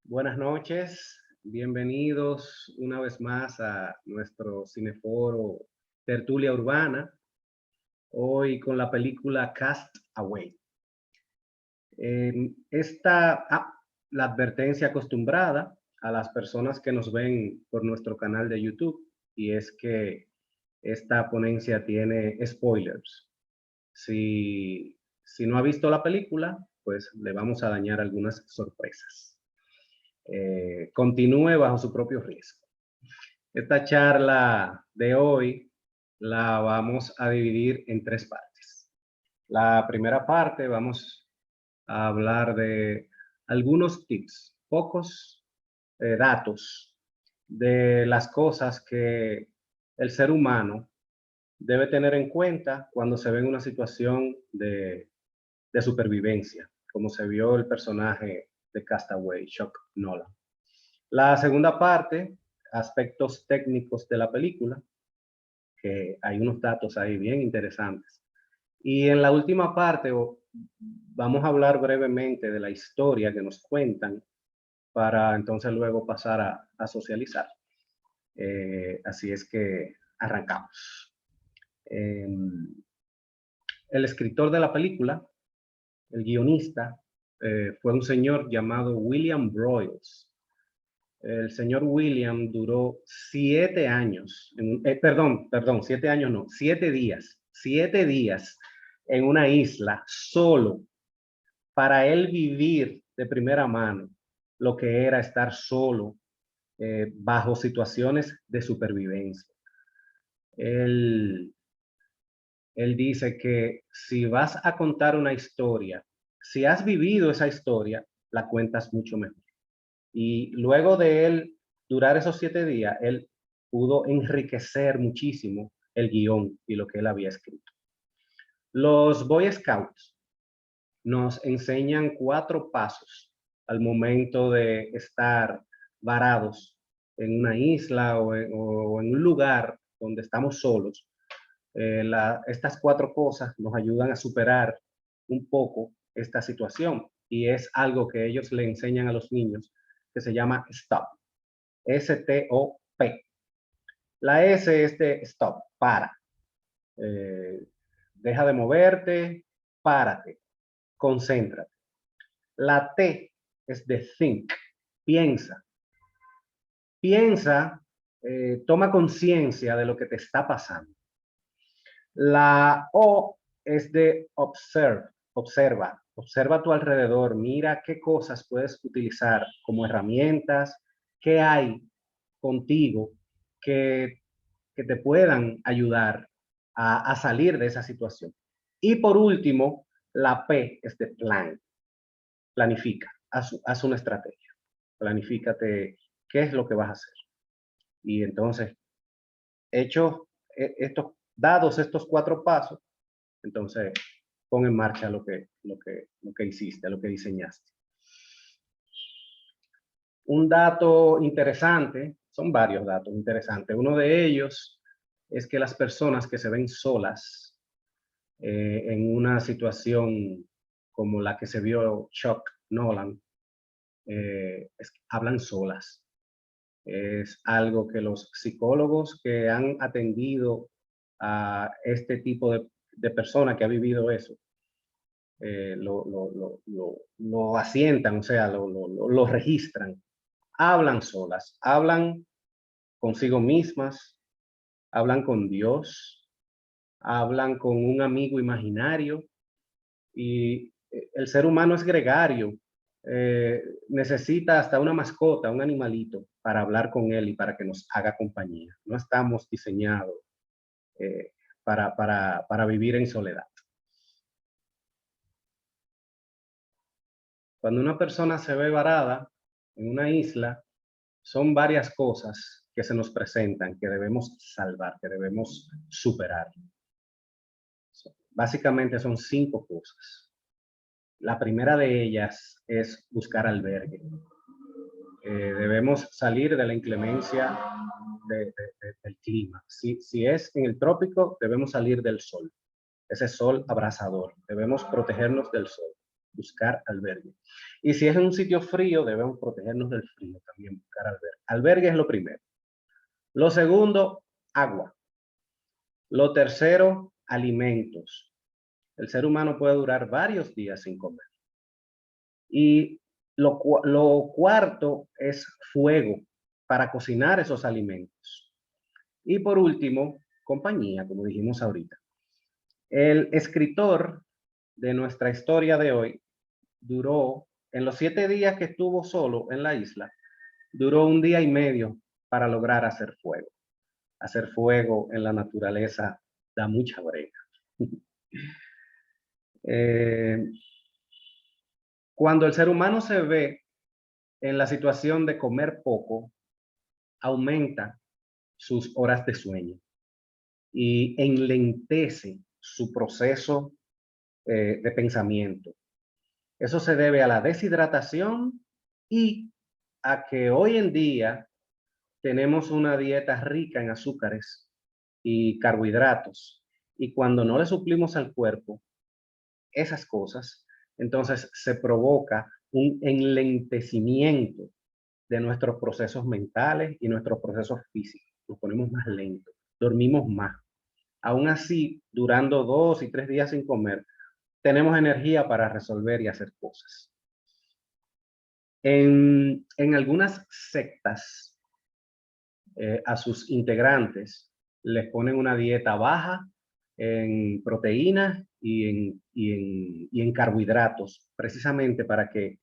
Buenas noches, bienvenidos una vez más a nuestro cineforo Tertulia Urbana, hoy con la película Cast Away. La advertencia acostumbrada a las personas que nos ven por nuestro canal de YouTube, y es que esta ponencia tiene spoilers. Si no ha visto la película, pues le vamos a dañar algunas sorpresas. Continúe bajo su propio riesgo. Esta charla de hoy la vamos a dividir en tres partes. La primera parte vamos a hablar de algunos tips, pocos datos de las cosas que el ser humano debe tener en cuenta cuando se ve en una situación de supervivencia, como se vio el personaje de Castaway, Chuck Nolan. La segunda parte, aspectos técnicos de la película, que hay unos datos ahí bien interesantes. Y en la última parte vamos a hablar brevemente de la historia que nos cuentan para entonces luego pasar a socializar. Así es que arrancamos. El escritor de la película, el guionista, fue un señor llamado William Broyles. El señor William duró 7 años, 7 años no, 7 días en una isla solo para él vivir de primera mano lo que era estar solo bajo situaciones de supervivencia. Él, él dice que si vas a contar una historia, si has vivido esa historia, la cuentas mucho mejor. Y luego de él durar esos 7 días, él pudo enriquecer muchísimo el guión y lo que él había escrito. Los Boy Scouts nos enseñan 4 pasos al momento de estar varados en una isla o en un lugar donde estamos solos. Estas 4 cosas nos ayudan a superar un poco esta situación y es algo que ellos le enseñan a los niños que se llama stop, S-T-O-P. La S es de stop, para. Deja de moverte, párate, concéntrate. La T es de think, piensa. Piensa, toma conciencia de lo que te está pasando. La O es de observe, observa. Observa a tu alrededor, mira qué cosas puedes utilizar como herramientas, qué hay contigo que, que te puedan ayudar a salir de esa situación. Y por último, la P es de plan. Planifica, haz una estrategia. Planifícate qué es lo que vas a hacer. Y entonces, dados estos 4 pasos, entonces pon en marcha lo que hiciste, lo que diseñaste. Un dato interesante, son varios datos interesantes. Uno de ellos es que las personas que se ven solas en una situación como la que se vio Chuck Nolan, hablan solas. Es algo que los psicólogos que han atendido a este tipo de persona que ha vivido eso, lo asientan, o sea, lo registran. Hablan solas, hablan consigo mismas, hablan con Dios, hablan con un amigo imaginario y el ser humano es gregario. Necesita hasta una mascota, un animalito, para hablar con él y para que nos haga compañía. No estamos diseñados eh, para vivir en soledad. Cuando una persona se ve varada en una isla, son varias cosas que se nos presentan, que debemos salvar, que debemos superar. Básicamente son 5 cosas. La primera de ellas es buscar albergue. Debemos salir de la inclemencia del clima. Si es en el trópico, debemos salir del sol, ese sol abrasador. Debemos protegernos del sol. buscar albergue. Y si es en un sitio frío, debemos protegernos del frío también, buscar albergue. Albergue es lo primero. Lo segundo, agua. Lo tercero, alimentos. El ser humano puede durar varios días sin comer. Y lo cuarto es fuego para cocinar esos alimentos. Y por último, compañía, como dijimos ahorita. El escritor de nuestra historia de hoy duró, en los 7 días que estuvo solo en la isla, duró 1 día y medio para lograr hacer fuego. Hacer fuego en la naturaleza da mucha brega. Eh, Cuando el ser humano se ve en la situación de comer poco, aumenta sus horas de sueño y enlentece su proceso de pensamiento. Eso se debe a la deshidratación y a que hoy en día tenemos una dieta rica en azúcares y carbohidratos. Y cuando no le suplimos al cuerpo esas cosas, entonces se provoca un enlentecimiento de nuestros procesos mentales y nuestros procesos físicos. Nos ponemos más lentos, dormimos más. Aún así, durando 2 y 3 días sin comer, tenemos energía para resolver y hacer cosas. En algunas sectas, a sus integrantes les ponen una dieta baja en proteínas y en carbohidratos, precisamente para que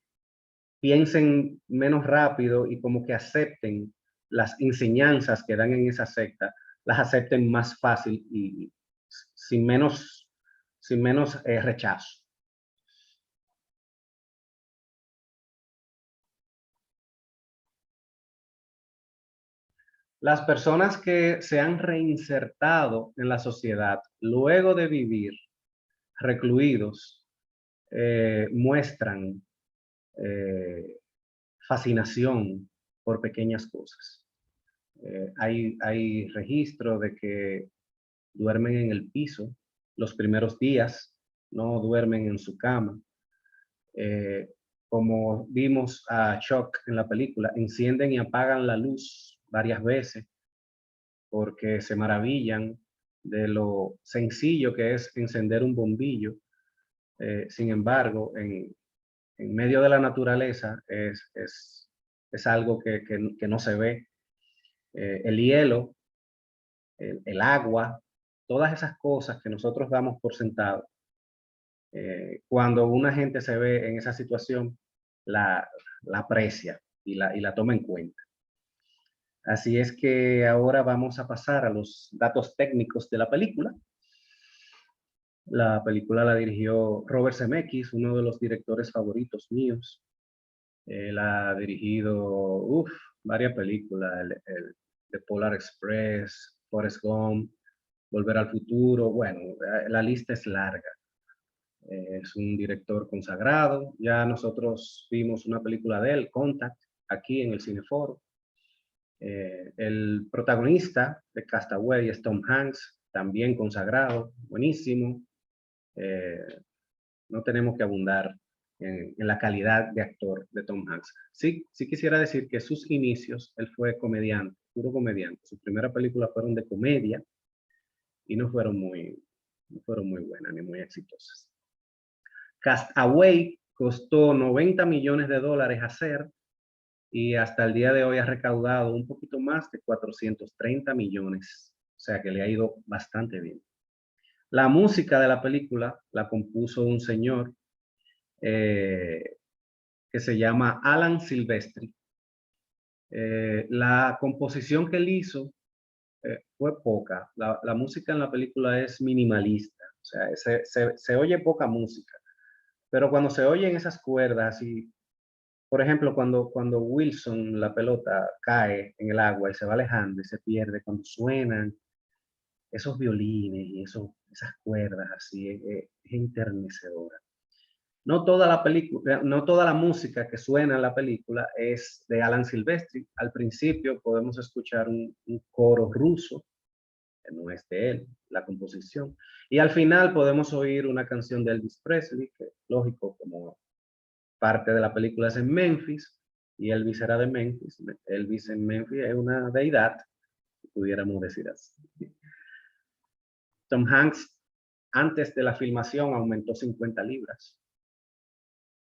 piensen menos rápido y como que acepten las enseñanzas que dan en esa secta, las acepten más fácil y sin menos, rechazo. Las personas que se han reinsertado en la sociedad luego de vivir recluidos muestran eh, fascinación por pequeñas cosas. Hay registro de que duermen en el piso los primeros días, no duermen en su cama. Eh, Como vimos a Chuck en la película, encienden y apagan la luz varias veces porque se maravillan de lo sencillo que es encender un bombillo. Sin embargo, en medio de la naturaleza es algo que no se ve. El hielo, el agua, todas esas cosas que nosotros damos por sentado, cuando una gente se ve en esa situación, la, la aprecia y la toma en cuenta. Así es que ahora vamos a pasar a los datos técnicos de la película. La película la dirigió Robert Zemeckis, uno de los directores favoritos míos. Él ha dirigido varias películas, The Polar Express, Forrest Gump, Volver al Futuro. Bueno, la lista es larga. Es un director consagrado. Ya nosotros vimos una película de él, Contact, aquí en el Cineforo. El protagonista de Castaway es Tom Hanks, también consagrado, buenísimo. Eh, no tenemos que abundar en la calidad de actor de Tom Hanks. Sí, sí quisiera decir que sus inicios, él fue comediante, puro comediante. Sus primeras películas fueron de comedia y no fueron muy buenas ni muy exitosas. Castaway costó $90 millones hacer y hasta el día de hoy ha recaudado un poquito más de 430 millones. O sea que le ha ido bastante bien. La música de la película la compuso un señor eh, que se llama Alan Silvestri. La composición que él hizo fue poca. La música en la película es minimalista, o sea, se oye poca música, pero cuando se oyen esas cuerdas y, por ejemplo, cuando Wilson, la pelota, cae en el agua y se va alejando y se pierde, cuando suenan esos violines y esas cuerdas así, es enternecedora. No toda la película, no toda la música que suena en la película es de Alan Silvestri. Al principio podemos escuchar un coro ruso, que no es de él, la composición. Y al final podemos oír una canción de Elvis Presley, que lógico, como parte de la película es en Memphis y Elvis era de Memphis. Elvis en Memphis es una deidad, pudiéramos decir así. Tom Hanks, antes de la filmación, aumentó 50 libras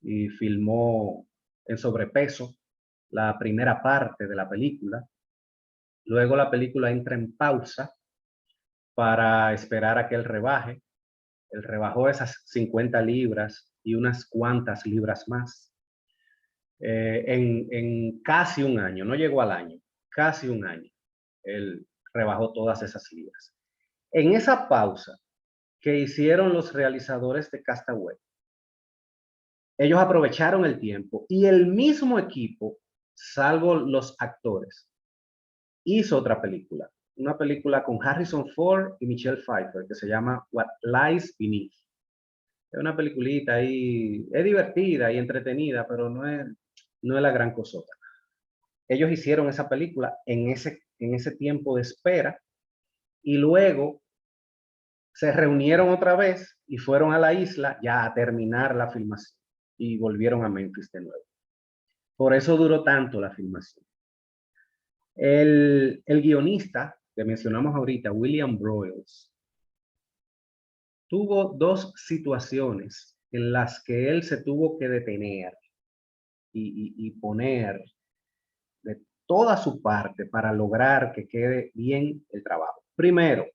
y filmó en sobrepeso la primera parte de la película. Luego la película entra en pausa para esperar a que él rebaje. Él rebajó esas 50 libras y unas cuantas libras más en casi un año, no llegó al año, casi un año. Él rebajó todas esas libras. En esa pausa que hicieron los realizadores de Castaway, ellos aprovecharon el tiempo y el mismo equipo, salvo los actores, hizo otra película, una película con Harrison Ford y Michelle Pfeiffer que se llama What Lies Beneath. Es una peliculita ahí, es divertida y entretenida, pero no es la gran cosota. Ellos hicieron esa película en ese tiempo de espera y luego se reunieron otra vez y fueron a la isla ya a terminar la filmación y volvieron a Memphis de nuevo. Por eso duró tanto la filmación. El guionista que mencionamos ahorita, William Broyles, tuvo dos situaciones en las que él se tuvo que detener y poner de toda su parte para lograr que quede bien el trabajo. Primero,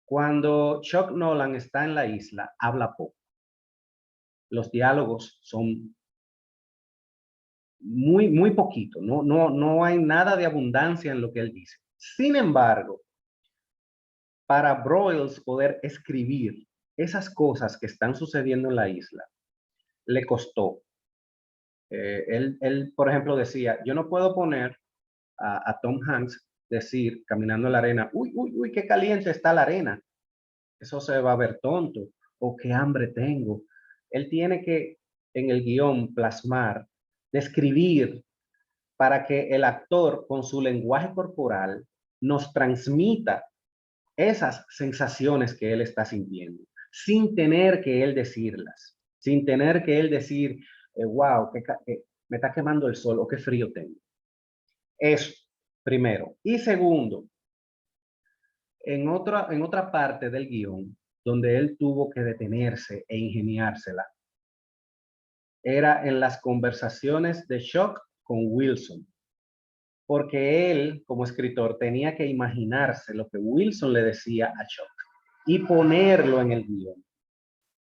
cuando Chuck Nolan está en la isla, habla poco. Los diálogos son muy poquito, no hay nada de abundancia en lo que él dice. Sin embargo, para Broyles poder escribir esas cosas que están sucediendo en la isla, le costó. Él, por ejemplo, decía, yo no puedo poner a Tom Hanks decir, caminando en la arena, uy, qué caliente está la arena. Eso se va a ver tonto. O qué hambre tengo. Él tiene que, en el guión, plasmar, describir, para que el actor, con su lenguaje corporal, nos transmita esas sensaciones que él está sintiendo, sin tener que él decirlas, sin tener que él decir, wow, me está quemando el sol o qué frío tengo. Eso, primero. Y segundo, en otra parte del guión, donde él tuvo que detenerse e ingeniársela, era en las conversaciones de Chuck con Wilson. Porque él, como escritor, tenía que imaginarse lo que Wilson le decía a Chuck y ponerlo en el guión.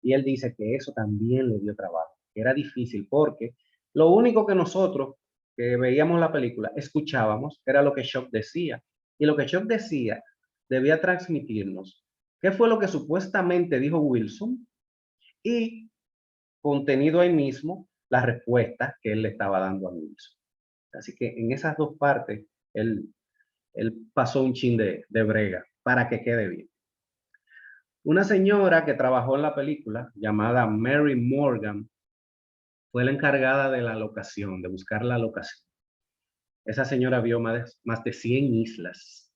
Y él dice que eso también le dio trabajo, que era difícil porque lo único que nosotros que veíamos la película escuchábamos era lo que Chuck decía. Y lo que Chuck decía debía transmitirnos qué fue lo que supuestamente dijo Wilson y contenido ahí mismo la respuesta que él le estaba dando a Wilson. Así que en esas dos partes él pasó un chin de brega para que quede bien. Una señora que trabajó en la película, llamada Mary Morgan, fue la encargada de la locación, de buscar la locación. Esa señora vio más de 100 islas,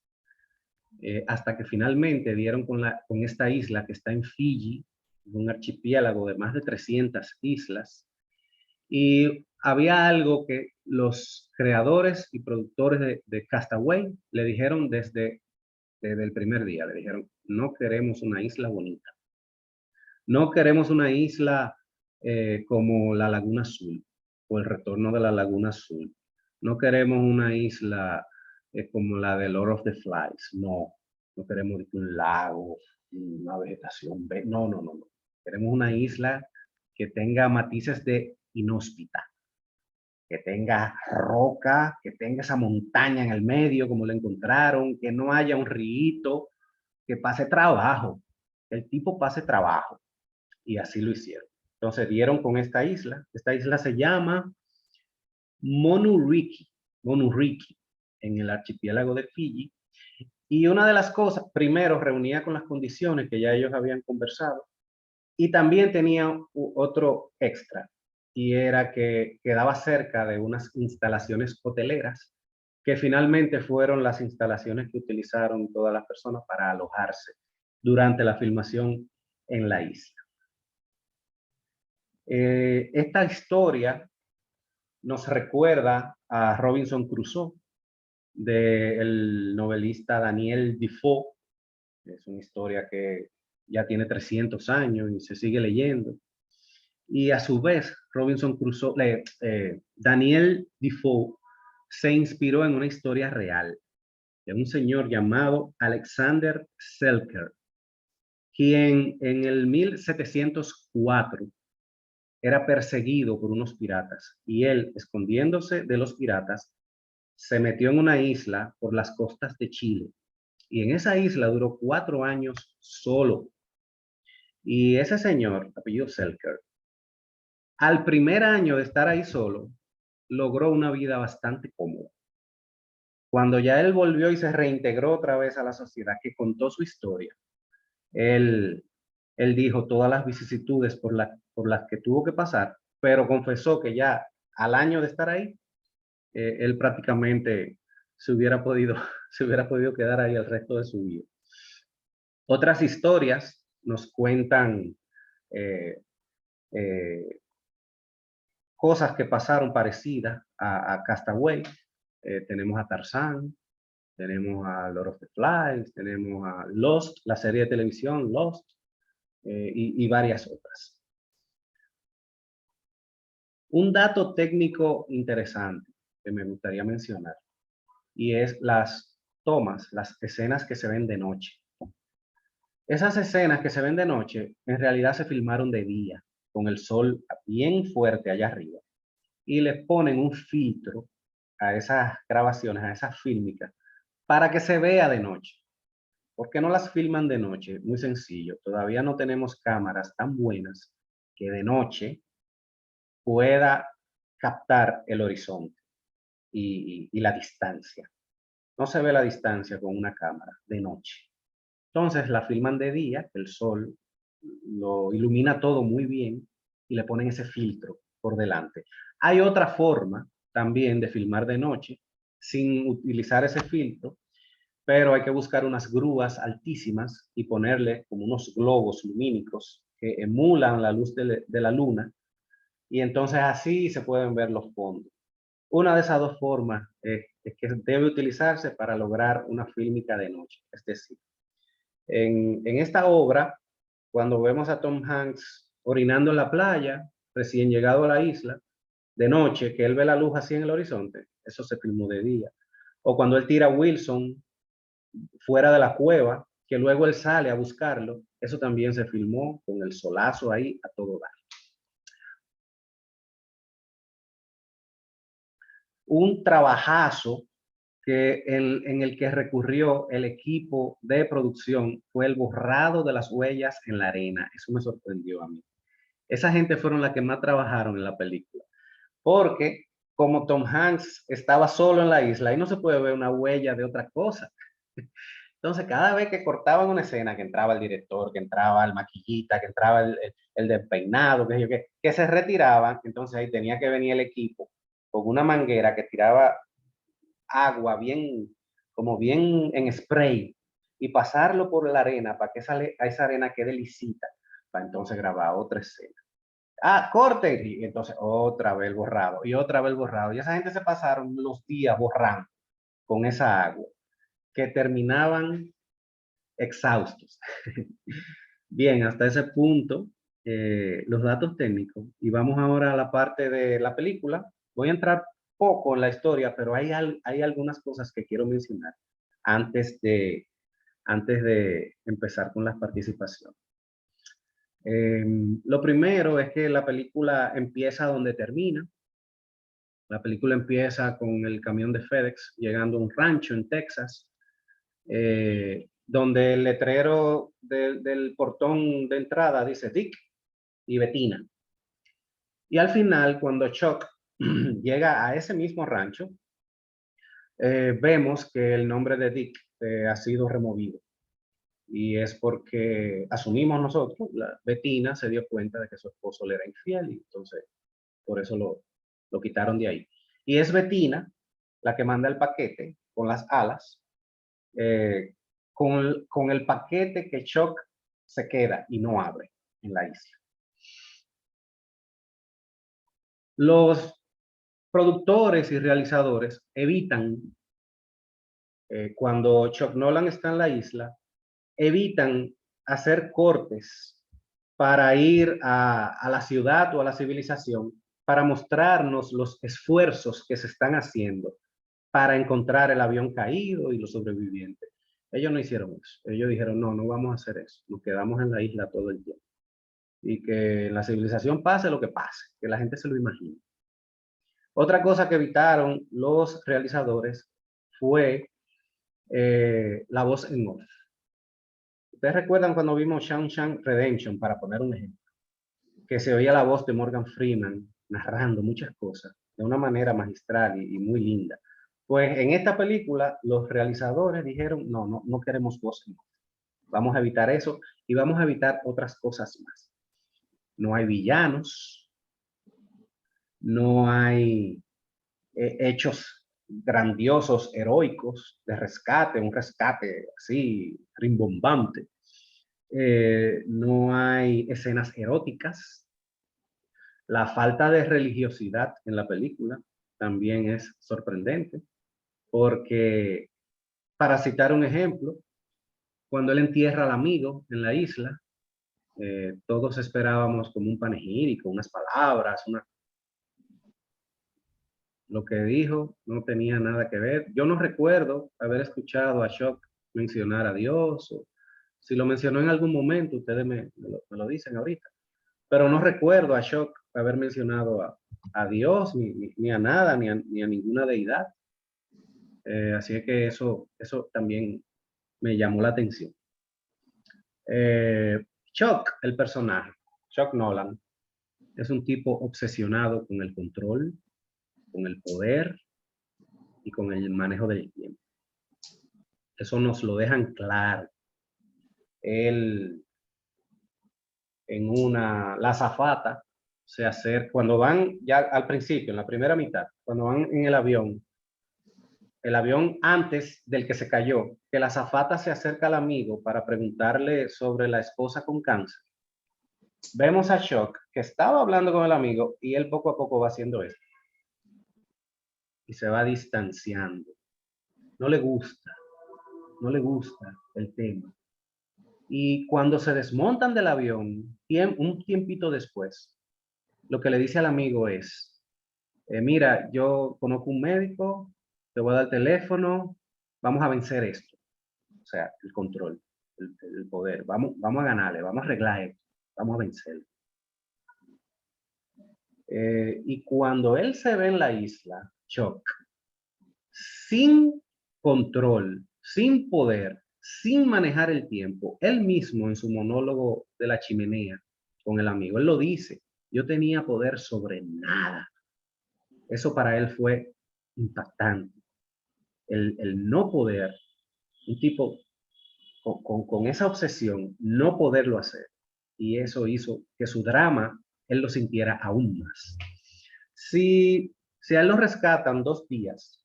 hasta que finalmente dieron con esta isla que está en Fiji, un archipiélago de más de 300 islas. Y había algo que los creadores y productores de Castaway le dijeron desde el primer día. Le dijeron, no queremos una isla bonita. No queremos una isla como la Laguna Azul o el retorno de la Laguna Azul. No queremos una isla como la de Lord of the Flies. No queremos un lago, una vegetación. No. Queremos una isla que tenga matices de inhóspita, que tenga roca, que tenga esa montaña en el medio como la encontraron, que no haya un río, que pase trabajo. El tipo pase trabajo. Y así lo hicieron. Entonces dieron con esta isla. Esta isla se llama Monuriki, en el archipiélago de Fiji. Y una de las cosas, primero reunía con las condiciones que ya ellos habían conversado y también tenía otro extra y era que quedaba cerca de unas instalaciones hoteleras que finalmente fueron las instalaciones que utilizaron todas las personas para alojarse durante la filmación en la isla. Esta historia nos recuerda a Robinson Crusoe, del novelista Daniel Defoe. Es una historia que ya tiene 300 años y se sigue leyendo. Y a su vez, Daniel Defoe se inspiró en una historia real de un señor llamado Alexander Selkirk, quien en el 1704 era perseguido por unos piratas y él, escondiéndose de los piratas, se metió en una isla por las costas de Chile y en esa isla duró 4 años solo. Y ese señor, apellido Selkirk, al primer año de estar ahí solo, logró una vida bastante cómoda. Cuando ya él volvió y se reintegró otra vez a la sociedad, que contó su historia, él, él dijo todas las vicisitudes por las que tuvo que pasar, pero confesó que ya al año de estar ahí, él prácticamente se hubiera podido, se hubiera podido quedar ahí el resto de su vida. Otras historias nos cuentan eh, eh, cosas que pasaron parecidas a Castaway. Tenemos a Tarzán, tenemos a Lord of the Flies, tenemos a Lost, la serie de televisión Lost, y varias otras. Un dato técnico interesante que me gustaría mencionar, y es las tomas, las escenas que se ven de noche. Esas escenas que se ven de noche, en realidad se filmaron de día, con el sol bien fuerte allá arriba, y le ponen un filtro a esas grabaciones, a esas fílmicas, para que se vea de noche. ¿Por qué no las filman de noche? Muy sencillo, todavía no tenemos cámaras tan buenas que de noche pueda captar el horizonte y la distancia. No se ve la distancia con una cámara de noche. Entonces la filman de día, que el sol lo ilumina todo muy bien y le ponen ese filtro por delante. Hay otra forma también de filmar de noche sin utilizar ese filtro, pero hay que buscar unas grúas altísimas y ponerle como unos globos lumínicos que emulan la luz de la luna y entonces así se pueden ver los fondos. Una de esas dos formas es que debe utilizarse para lograr una fílmica de noche. Es decir, en esta obra, cuando vemos a Tom Hanks orinando en la playa, recién llegado a la isla, de noche, que él ve la luz así en el horizonte, eso se filmó de día. O cuando él tira a Wilson fuera de la cueva, que luego él sale a buscarlo, eso también se filmó con el solazo ahí a todo dar. Un trabajazo en el que recurrió el equipo de producción fue el borrado de las huellas en la arena. Eso me sorprendió a mí. Esa gente fueron las que más trabajaron en la película. Porque como Tom Hanks estaba solo en la isla, ahí no se puede ver una huella de otra cosa. Entonces, cada vez que cortaban una escena, que entraba el director, que entraba el maquillista, que entraba el despeinado, que se retiraban, entonces ahí tenía que venir el equipo con una manguera que tiraba agua bien, como bien en spray, y pasarlo por la arena para que esa arena quede lisita, para entonces grabar otra escena. Ah, corte, y entonces otra vez borrado, y otra vez borrado. Y esa gente se pasaron los días borrando con esa agua, que terminaban exhaustos. Bien, hasta ese punto, los datos técnicos. Y vamos ahora a la parte de la película. Voy a entrar poco en la historia, pero hay algunas cosas que quiero mencionar antes de, antes de empezar con las participaciones. Lo primero es que la película empieza donde termina. La película empieza con el camión de FedEx llegando a un rancho en Texas, donde el letrero del portón de entrada dice Dick y Bettina. Y al final, cuando Chuck llega a ese mismo rancho, vemos que el nombre de Dick ha sido removido. Y es porque asumimos nosotros, la Bettina se dio cuenta de que su esposo le era infiel y entonces por eso lo quitaron de ahí. Y es Bettina la que manda el paquete con las alas, eh, con el paquete que Chuck se queda y no abre en la isla. Los productores y realizadores evitan, cuando Chuck Nolan está en la isla, evitan hacer cortes para ir a la ciudad o a la civilización para mostrarnos los esfuerzos que se están haciendo para encontrar el avión caído y los sobrevivientes. Ellos no hicieron eso. Ellos dijeron, no, no vamos a hacer eso. Nos quedamos en la isla todo el tiempo. Y que la civilización pase lo que pase, que la gente se lo imagine. Otra cosa que evitaron los realizadores fue la voz en off. Ustedes recuerdan cuando vimos Shawshank Redemption, para poner un ejemplo, que se oía la voz de Morgan Freeman narrando muchas cosas de una manera magistral y muy linda. Pues en esta película los realizadores dijeron, no, no, no queremos voz en off. Vamos a evitar eso y vamos a evitar otras cosas más. No hay villanos, no hay hechos grandiosos, heroicos, de rescate, un rescate así rimbombante. No hay escenas eróticas. La falta de religiosidad en la película también es sorprendente, porque, para citar un ejemplo, cuando él entierra al amigo en la isla, todos esperábamos como un panegírico, unas palabras, lo que dijo no tenía nada que ver. Yo no recuerdo haber escuchado a Shock mencionar a Dios, o si lo mencionó en algún momento, ustedes me lo dicen ahorita, pero no recuerdo a Shock haber mencionado a Dios, ni a nada, ni a ninguna deidad. Así que eso también me llamó la atención. Chuck, el personaje, Chuck Nolan, es un tipo obsesionado con el control, con el poder y con el manejo del tiempo. Eso nos lo dejan claro. Él, la azafata se acerca, cuando van ya al principio, en la primera mitad, cuando van en el avión antes del que se cayó, que la azafata se acerca al amigo para preguntarle sobre la esposa con cáncer. Vemos a Shock que estaba hablando con el amigo y él poco a poco va haciendo esto. Y se va distanciando. No le gusta, no le gusta el tema. Y cuando se desmontan del avión, un tiempito después, lo que le dice al amigo es, mira, yo conozco un médico, te voy a dar el teléfono, vamos a vencer esto. O sea, el control, el poder, vamos a ganarle, vamos a arreglar esto, vamos a vencerlo. Y cuando él se ve en la isla, Chuck, sin control, sin poder, sin manejar el tiempo, él mismo en su monólogo de la chimenea con el amigo, él lo dice, yo tenía poder sobre nada. Eso para él fue impactante. El no poder, un tipo con esa obsesión, no poderlo hacer. Y eso hizo que su drama, él lo sintiera aún más. Si a él lo rescatan 2 días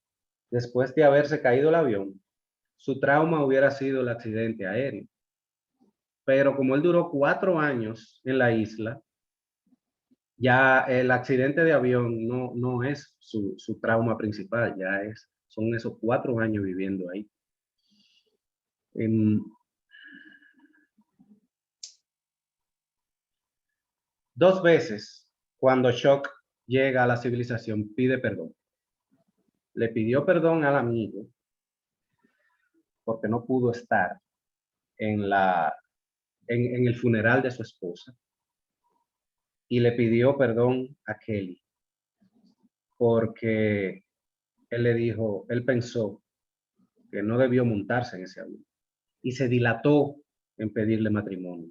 después de haberse caído el avión, su trauma hubiera sido el accidente aéreo. Pero como él duró 4 años en la isla, ya el accidente de avión no es su trauma principal, son esos 4 años viviendo ahí. 2 veces, cuando Shock llega a la civilización, pide perdón. Le pidió perdón al amigo porque no pudo estar en el funeral de su esposa. Y le pidió perdón a Kelly porque él pensó que no debió montarse en ese avión y se dilató en pedirle matrimonio.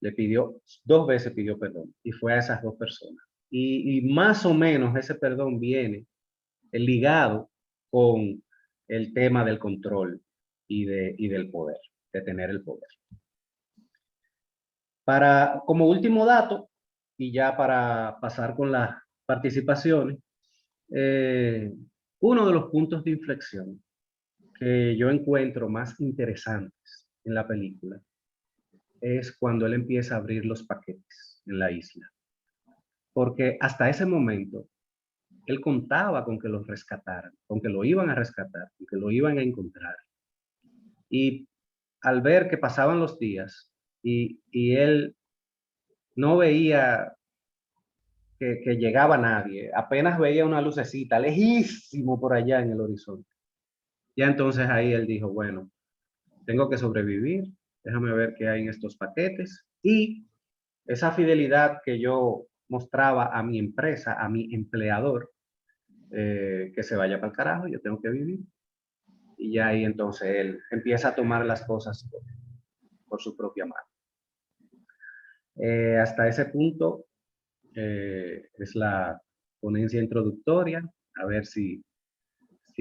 Le pidió 2 veces, pidió perdón y fue a esas 2 personas. Y más o menos ese perdón viene ligado con el tema del control y del poder, de tener el poder. Como último dato, y ya para pasar con las participaciones, uno de los puntos de inflexión que yo encuentro más interesantes en la película es cuando él empieza a abrir los paquetes en la isla. porque hasta ese momento él contaba con que lo rescataran, con que lo iban a rescatar, con que lo iban a encontrar. Y al ver que pasaban los días y él no veía que llegaba nadie, apenas veía una lucecita lejísimo por allá en el horizonte. Ya entonces ahí él dijo, bueno, tengo que sobrevivir, déjame ver qué hay en estos paquetes. Y esa fidelidad que yo mostraba a mi empresa, a mi empleador, que se vaya para el carajo, yo tengo que vivir. Y ya ahí entonces él empieza a tomar las cosas por su propia mano. Hasta ese punto es la ponencia introductoria, a ver si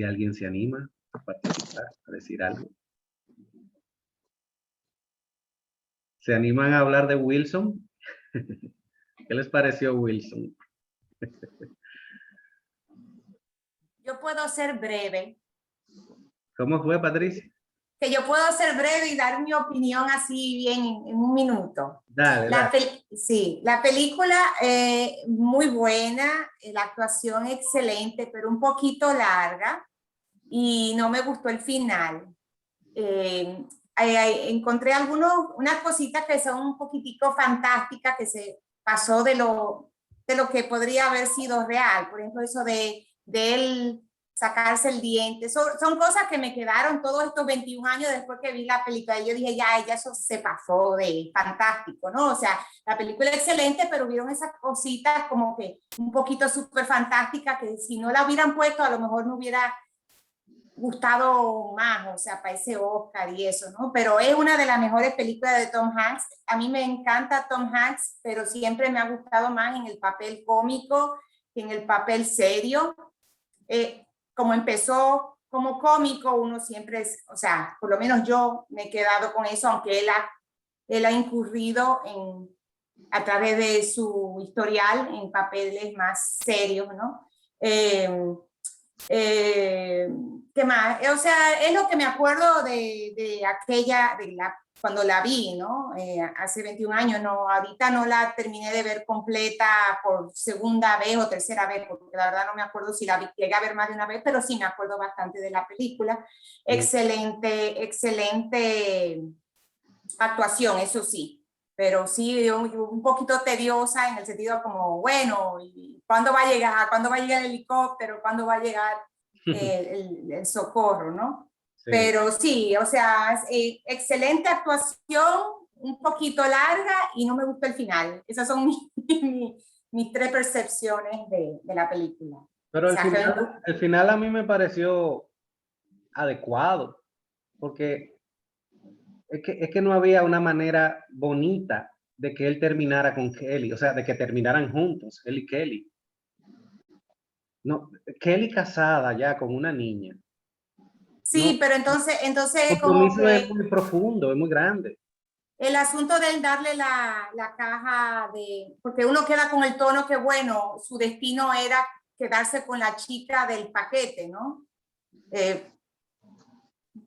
alguien se anima a participar, a decir algo. ¿Se animan a hablar de Wilson? ¿Qué les pareció Wilson? Yo puedo ser breve. ¿Cómo fue, Patricia? Que yo puedo ser breve y dar mi opinión así bien en un minuto. Dale, dale. Sí, la película muy buena, la actuación excelente, pero un poquito larga y no me gustó el final. Encontré unas cositas que son un poquitico fantásticas que se pasó de lo que podría haber sido real. Por ejemplo, eso de él sacarse el diente. Son cosas que me quedaron todos estos 21 años después que vi la película. Y yo dije, ya eso se pasó de fantástico, ¿no? O sea, la película es excelente, pero vieron esas cositas como que un poquito súper fantásticas que si no la hubieran puesto, a lo mejor no hubiera gustado más, o sea, para ese Oscar y eso, ¿no? Pero es una de las mejores películas de Tom Hanks. A mí me encanta Tom Hanks, pero siempre me ha gustado más en el papel cómico que en el papel serio. Como empezó como cómico, uno siempre es, o sea, por lo menos yo me he quedado con eso, aunque él ha incurrido a través de su historial en papeles más serios, ¿no? ¿Qué más? O sea, es lo que me acuerdo de aquella, cuando la vi, ¿no? Hace 21 años, no, ahorita no la terminé de ver completa por segunda vez o tercera vez, porque la verdad no me acuerdo si la vi, llegué a ver más de una vez, pero sí me acuerdo bastante de la película. Excelente, excelente actuación, eso sí, pero sí un poquito tediosa en el sentido como, bueno, ¿cuándo va a llegar? ¿Cuándo va a llegar el helicóptero? ¿Cuándo va a llegar el socorro, no? Sí. Pero sí, o sea, excelente actuación, un poquito larga y no me gustó el final. Esas son mis tres percepciones de la película. Pero O sea, el final a mí me pareció adecuado, porque es que no había una manera bonita de que él terminara con Kelly, o sea, de que terminaran juntos, él y Kelly. No, Kelly casada ya con una niña. No, sí, pero entonces el como compromiso es que muy profundo, es muy grande. el asunto de él darle la caja porque uno queda con el tono que, bueno, su destino era quedarse con la chica del paquete, ¿no? Eh,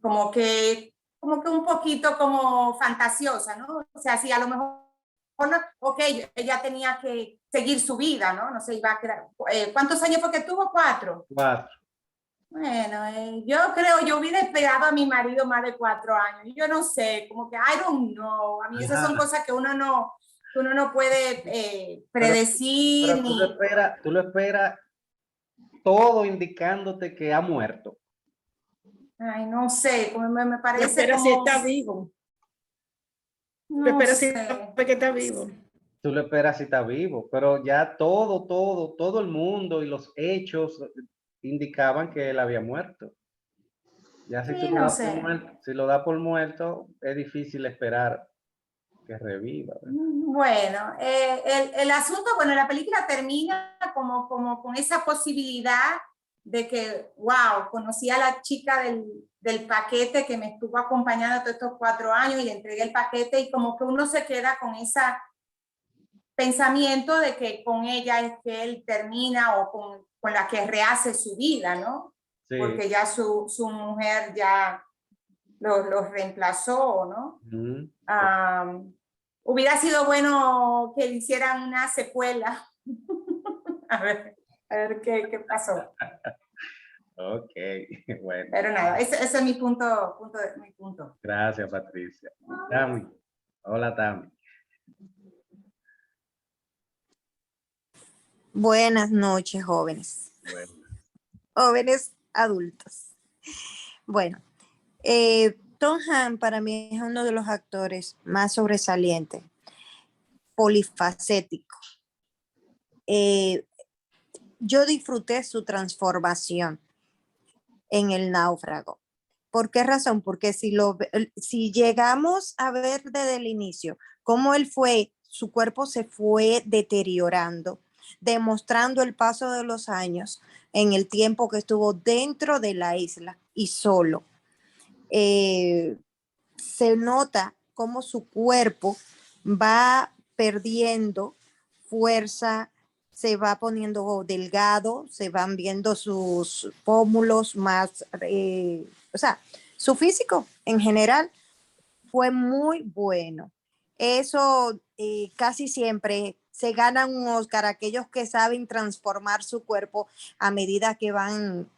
como que un poquito como fantasiosa, ¿no? O sea, si a lo mejor, ok, ella tenía que seguir su vida, ¿no? No se iba a quedar. ¿Cuántos años fue que tuvo? 4. 4. Bueno, yo hubiera esperado a mi marido más de 4 años. Yo no sé, como que I don't know. A mí esas son cosas que uno no puede predecir Pero ni. tú lo esperas todo indicándote que ha muerto. Ay, no sé, como me Lo parece espera si como. está vivo. Lo No espera si sé. sabe que está vivo. Tú lo esperas si está vivo, pero ya todo el mundo y los hechos indicaban que él había muerto. Ya si tú Sí, lo no das por sé. muerto, si lo das por muerto, es difícil esperar que reviva, ¿verdad? Bueno, el asunto, bueno, la película termina como con esa posibilidad de que, wow, conocí a la chica del paquete que me estuvo acompañando todos estos 4 años y le entregué el paquete y como que uno se queda con ese pensamiento de que con ella es que él termina o con la que rehace su vida, ¿no? Sí. Porque ya su mujer ya los reemplazó, ¿no? Hubiera sido bueno que le hicieran una secuela A ver qué pasó. Ok, bueno. Pero nada, ese es mi punto. Gracias, Patricia. Tami. Hola, Tami. Buenas noches, jóvenes. Bueno, Jóvenes adultos. Bueno, Tom Hanks para mí es uno de los actores más sobresalientes, polifacético. Yo disfruté su transformación en El Náufrago. ¿Por qué razón? Porque si llegamos a ver desde el inicio cómo su cuerpo se fue deteriorando, demostrando el paso de los años en el tiempo que estuvo dentro de la isla y solo. Se nota cómo su cuerpo va perdiendo fuerza, se va poniendo delgado, se van viendo sus pómulos más, o sea, su físico en general fue muy bueno. Eso casi siempre se ganan un Oscar aquellos que saben transformar su cuerpo a medida que van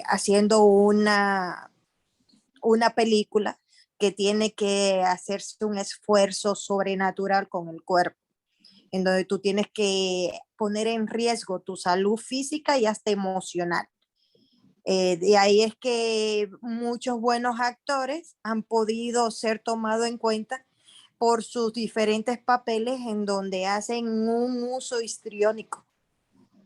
haciendo una película que tiene que hacerse un esfuerzo sobrenatural con el cuerpo, en donde tú tienes que poner en riesgo tu salud física y hasta emocional. De ahí es que muchos buenos actores han podido ser tomados en cuenta por sus diferentes papeles en donde hacen un uso histriónico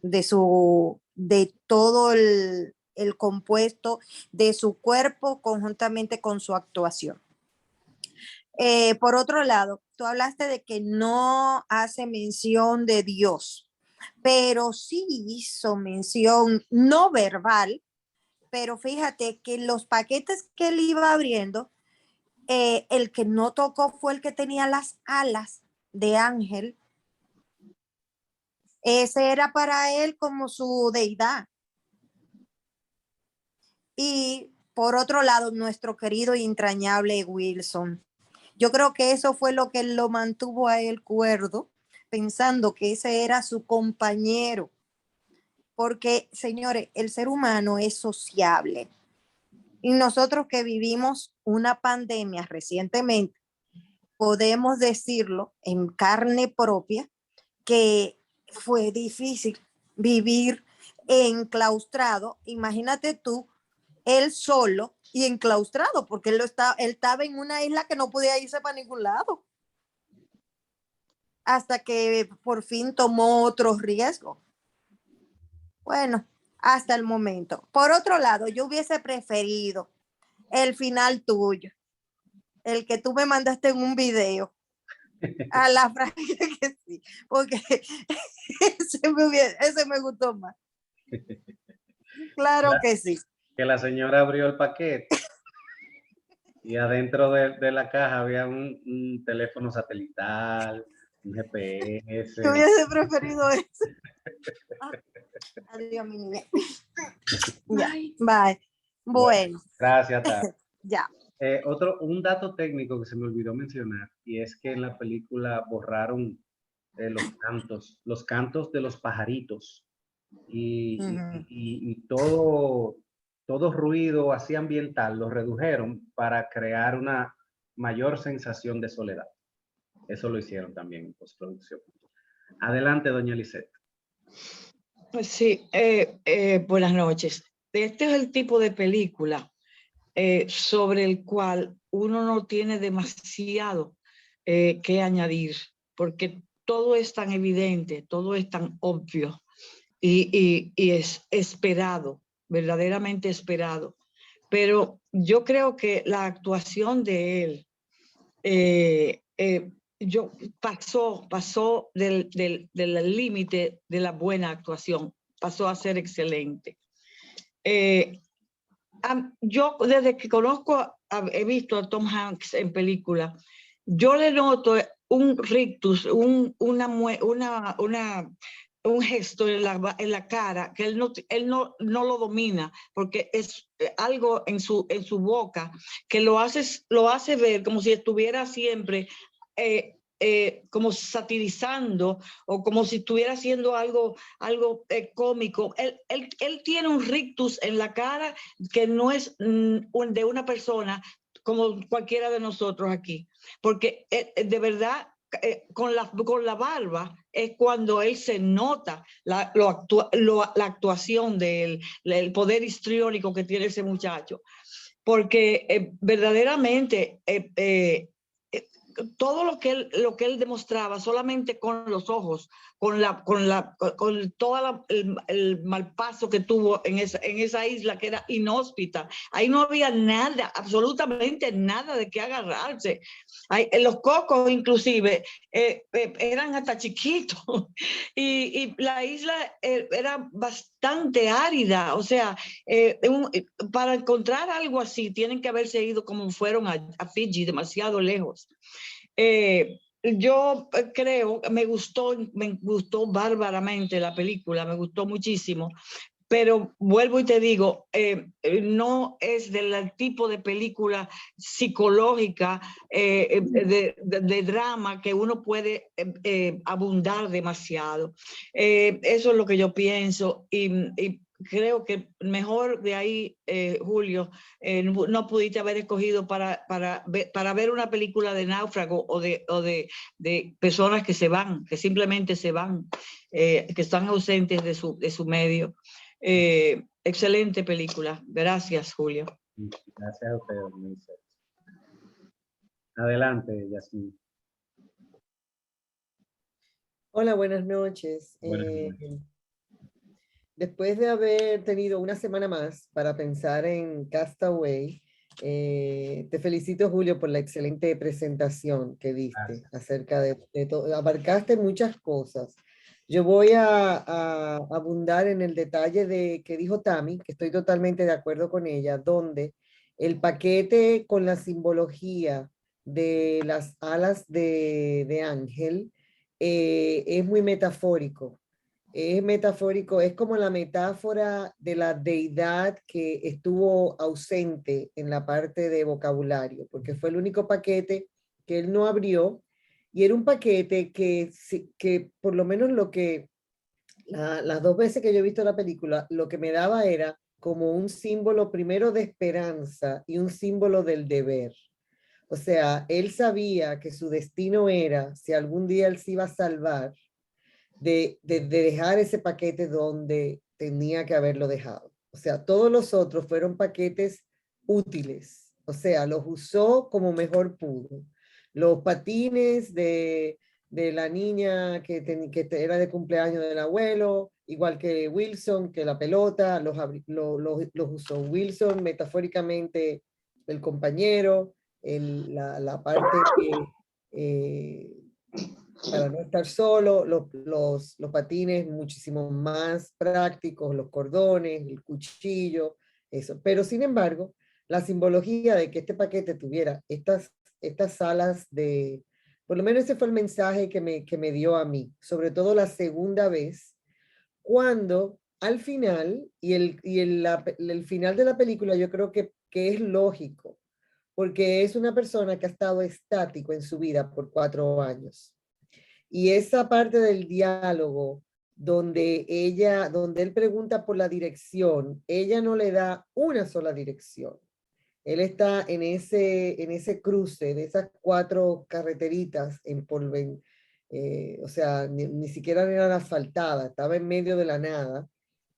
de todo el compuesto de su cuerpo conjuntamente con su actuación. Por otro lado, tú hablaste de que no hace mención de Dios, pero sí hizo mención no verbal, pero fíjate que los paquetes que él iba abriendo, el que no tocó fue el que tenía las alas de ángel. Ese era para él como su deidad. Y por otro lado, nuestro querido y entrañable Wilson. Yo creo que eso fue lo que lo mantuvo a él cuerdo, pensando que ese era su compañero. Porque, señores, el ser humano es sociable. Y nosotros que vivimos una pandemia recientemente, podemos decirlo en carne propia, que fue difícil vivir enclaustrado. Imagínate tú, él solo y enclaustrado, porque él estaba en una isla que no podía irse para ningún lado. Hasta que por fin tomó otro riesgo. Bueno, hasta el momento. Por otro lado, yo hubiese preferido el final tuyo, el que tú me mandaste en un video. A la frase que sí, porque ese me gustó más. Claro que sí. que la señora abrió el paquete y adentro de la caja había un teléfono satelital, un GPS. Yo hubiese preferido eso. Adiós, mi niña. Ya, bye. Bueno. Gracias, Tati. Ya. Un dato técnico que se me olvidó mencionar, y es que en la película borraron los cantos de los pajaritos y todo ruido así ambiental lo redujeron para crear una mayor sensación de soledad. Eso lo hicieron también en postproducción. Adelante, doña Lisette. Pues sí, buenas noches. Este es el tipo de película sobre el cual uno no tiene demasiado que añadir, porque todo es tan evidente, todo es tan obvio y es esperado, verdaderamente esperado. Pero yo creo que la actuación de él pasó del límite de la buena actuación, pasó a ser excelente. Yo desde que he visto a Tom Hanks en película, yo le noto un rictus, un gesto en la cara que él no lo domina, porque es algo en su boca que lo hace ver como si estuviera siempre como satirizando o como si estuviera haciendo algo cómico. Él tiene un rictus en la cara que no es de una persona como cualquiera de nosotros aquí, porque de verdad con la barba es cuando él se nota la actuación el poder histriónico que tiene ese muchacho, porque verdaderamente todo lo que él demostraba solamente con los ojos, con todo el mal paso que tuvo en esa isla que era inhóspita. Ahí no había nada, absolutamente nada de qué agarrarse. Los cocos inclusive eran hasta chiquitos y la isla era bastante árida. O sea, para encontrar algo así tienen que haberse ido como fueron a Fiji, demasiado lejos. Yo creo, me gustó bárbaramente la película, me gustó muchísimo, pero vuelvo y te digo, no es del tipo de película psicológica, de drama que uno puede abundar demasiado. Eso es lo que yo pienso y creo que mejor de ahí, Julio, no pudiste haber escogido para ver una película de náufrago o de personas que se van, que simplemente se van, que están ausentes de su medio. Excelente película. Gracias, Julio. Gracias a ustedes, Moisés. Adelante, Yasmin. Hola, buenas noches. Buenas noches. Después de haber tenido una semana más para pensar en Castaway, te felicito, Julio, por la excelente presentación que diste acerca de todo. Abarcaste muchas cosas. Yo voy a abundar en el detalle de que dijo Tami, que estoy totalmente de acuerdo con ella, donde el paquete con la simbología de las alas de ángel es muy metafórico. Es metafórico, es como la metáfora de la deidad que estuvo ausente en la parte de vocabulario, porque fue el único paquete que él no abrió, y era un paquete que por lo menos las dos veces que yo he visto la película, lo que me daba era como un símbolo primero de esperanza y un símbolo del deber. O sea, él sabía que su destino era, si algún día él se iba a salvar, de dejar ese paquete donde tenía que haberlo dejado. O sea, todos los otros fueron paquetes útiles. O sea, los usó como mejor pudo. Los patines de la niña que era de cumpleaños del abuelo, igual que Wilson, que la pelota, los usó Wilson metafóricamente, el compañero, la parte que para no estar solo, los patines muchísimo más prácticos, los cordones, el cuchillo, eso. Pero sin embargo, la simbología de que este paquete tuviera estas alas por lo menos ese fue el mensaje que me dio a mí, sobre todo la segunda vez, cuando al final, el final de la película yo creo que es lógico, porque es una persona que ha estado estático en su vida por 4 años. Y esa parte del diálogo donde él pregunta por la dirección, ella no le da una sola dirección. Él está en ese cruce de esas 4 carreteritas o sea, ni siquiera eran asfaltadas, estaba en medio de la nada.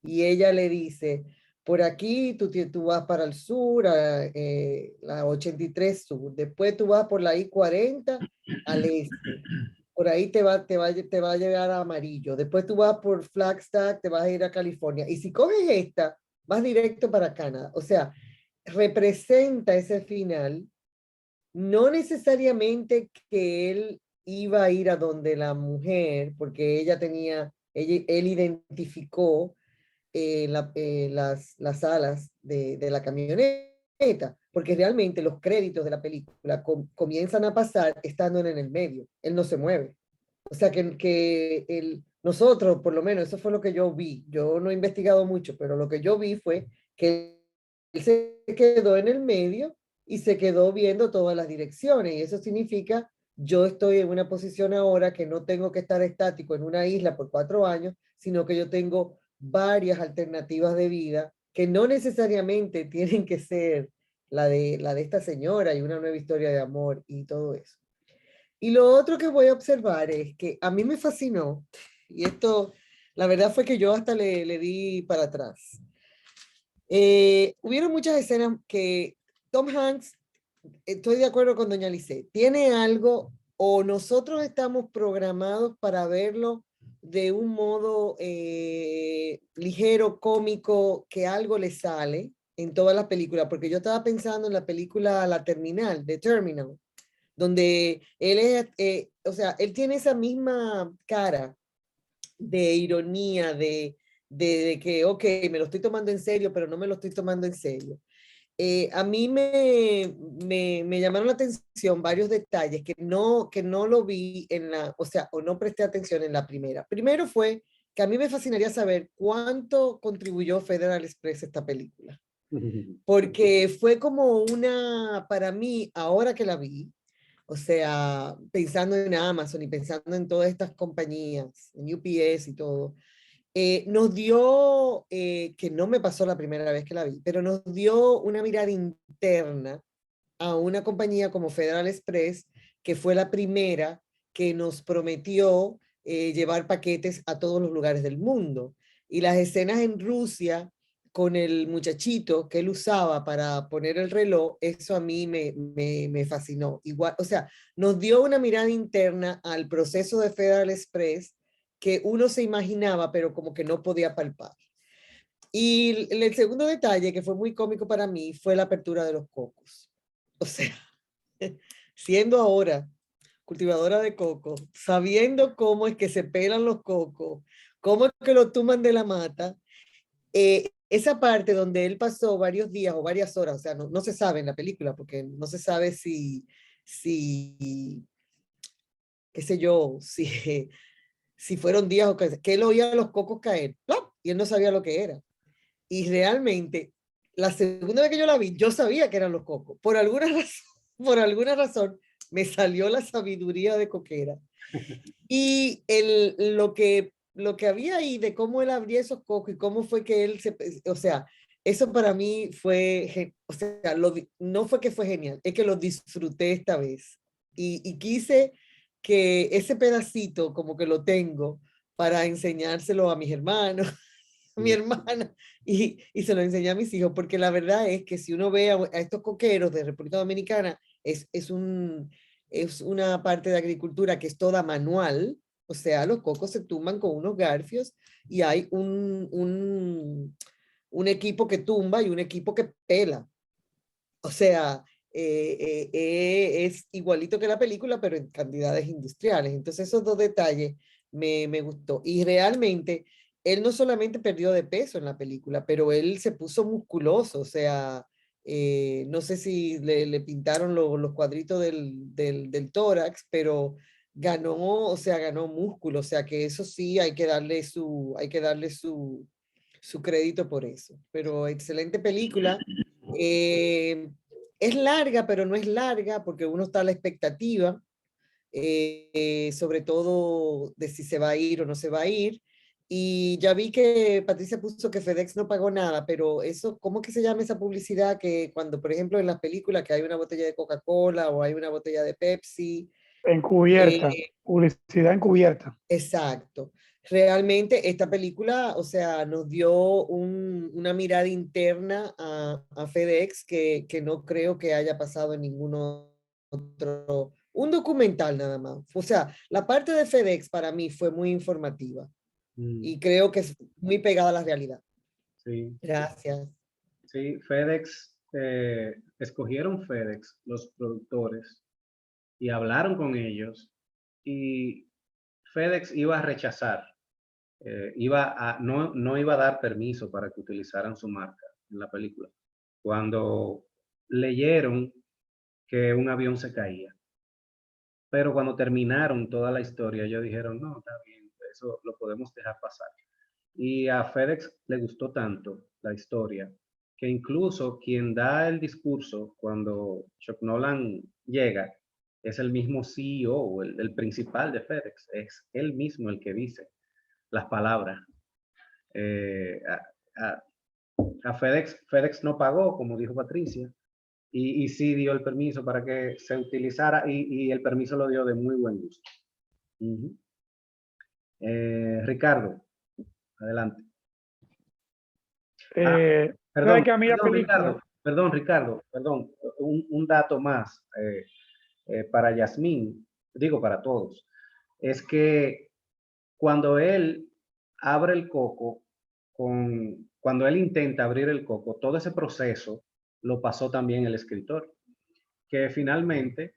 Y ella le dice, por aquí tú vas para el sur, la 83 sur, después tú vas por la I-40 al este. Por ahí te va a llegar a Amarillo. Después tú vas por Flagstaff, te vas a ir a California. Y si coges esta, vas directo para Canadá. O sea, representa ese final, no necesariamente que él iba a ir a donde la mujer, porque él identificó las alas de la camioneta, porque realmente los créditos de la película comienzan a pasar estando en el medio, él no se mueve. O sea nosotros, por lo menos, eso fue lo que yo vi. Yo no he investigado mucho, pero lo que yo vi fue que él se quedó en el medio y se quedó viendo todas las direcciones. Y eso significa yo estoy en una posición ahora que no tengo que estar estático en una isla por 4 años, sino que yo tengo varias alternativas de vida que no necesariamente tienen que ser la de esta señora y una nueva historia de amor y todo eso. Y lo otro que voy a observar es que a mí me fascinó, y esto, la verdad fue que yo hasta le di para atrás. Hubieron muchas escenas que Tom Hanks, estoy de acuerdo con doña Lice, tiene algo o nosotros estamos programados para verlo de un modo ligero, cómico, que algo le sale en todas las películas, porque yo estaba pensando en la película La Terminal, The Terminal, donde él es, o sea, él tiene esa misma cara de ironía, de que, ok, me lo estoy tomando en serio, pero no me lo estoy tomando en serio. A mí me llamaron la atención varios detalles que no lo vi en la, o sea, o no presté atención en la primera. Primero fue que a mí me fascinaría saber cuánto contribuyó Federal Express a esta película, porque fue como una, para mí, ahora que la vi, o sea, pensando en Amazon y pensando en todas estas compañías, en UPS y todo, nos dio, que no me pasó la primera vez que la vi, pero nos dio una mirada interna a una compañía como Federal Express, que fue la primera que nos prometió llevar paquetes a todos los lugares del mundo. Y las escenas en Rusia con el muchachito que él usaba para poner el reloj, eso a mí me fascinó. Igual, o sea, nos dio una mirada interna al proceso de Federal Express que uno se imaginaba, pero como que no podía palpar. Y el segundo detalle, que fue muy cómico para mí, fue la apertura de los cocos. O sea, siendo ahora cultivadora de coco, sabiendo cómo es que se pelan los cocos, cómo es que lo tuman de la mata, esa parte donde él pasó varios días o varias horas, o sea, no se sabe en la película, porque no se sabe si qué sé yo, si fueron días o que él oía los cocos caer, ¡plop! Y él no sabía lo que era. Y realmente, la segunda vez que yo la vi, yo sabía que eran los cocos. Por alguna razón, me salió la sabiduría de coquera. Y lo que había ahí de cómo él abría esos cocos y cómo fue que él o sea, eso para mí fue, o sea, no fue que fue genial, es que lo disfruté esta vez. Y quise que ese pedacito como que lo tengo para enseñárselo a mis hermanos, a mi hermana, y se lo enseñé a mis hijos, porque la verdad es que si uno ve a estos coqueros de República Dominicana, es una parte de agricultura que es toda manual, o sea, los cocos se tumban con unos garfios y hay un equipo que tumba y un equipo que pela. O sea, es igualito que la película, pero en cantidades industriales. Entonces esos dos detalles me gustó. Y realmente, él no solamente perdió de peso en la película, pero él se puso musculoso. O sea, no sé si le pintaron los cuadritos del tórax, pero ganó, o sea, ganó músculo. O sea, que eso sí hay que darle su crédito por eso. Pero excelente película. Eh, es larga, pero no es larga porque uno está a la expectativa, sobre todo de si se va a ir o no se va a ir. Y ya vi que Patricia puso que FedEx no pagó nada, pero eso, ¿cómo que se llama esa publicidad que cuando, por ejemplo, en las películas que hay una botella de Coca-Cola o hay una botella de Pepsi? Encubierta, publicidad encubierta. Exacto. Realmente esta película, o sea, nos dio una mirada interna a FedEx que no creo que haya pasado en ningún otro, un documental nada más. O sea, la parte de FedEx para mí fue muy informativa y creo que es muy pegada a la realidad. Sí, Gracias. sí, FedEx, escogieron FedEx, los productores, y hablaron con ellos, y FedEx iba a rechazar, no iba a dar permiso para que utilizaran su marca en la película. Cuando leyeron que un avión se caía, pero cuando terminaron toda la historia, ellos dijeron, no, está bien, eso lo podemos dejar pasar. Y a FedEx le gustó tanto la historia que incluso quien da el discurso cuando Chuck Nolan llega es el mismo CEO, el principal de FedEx, es él mismo el que dice las palabras. Eh, a, a- a FedEx no pagó, como dijo Patricia, y sí dio el permiso para que se utilizara y el permiso lo dio de muy buen gusto. Ujú. Ricardo, adelante. ¿Sabes que a mí la Perdón, película, Ricardo, un dato más para Yasmín, digo para todos, es que cuando él abre el coco, cuando él intenta abrir el coco, todo ese proceso lo pasó también el escritor, que finalmente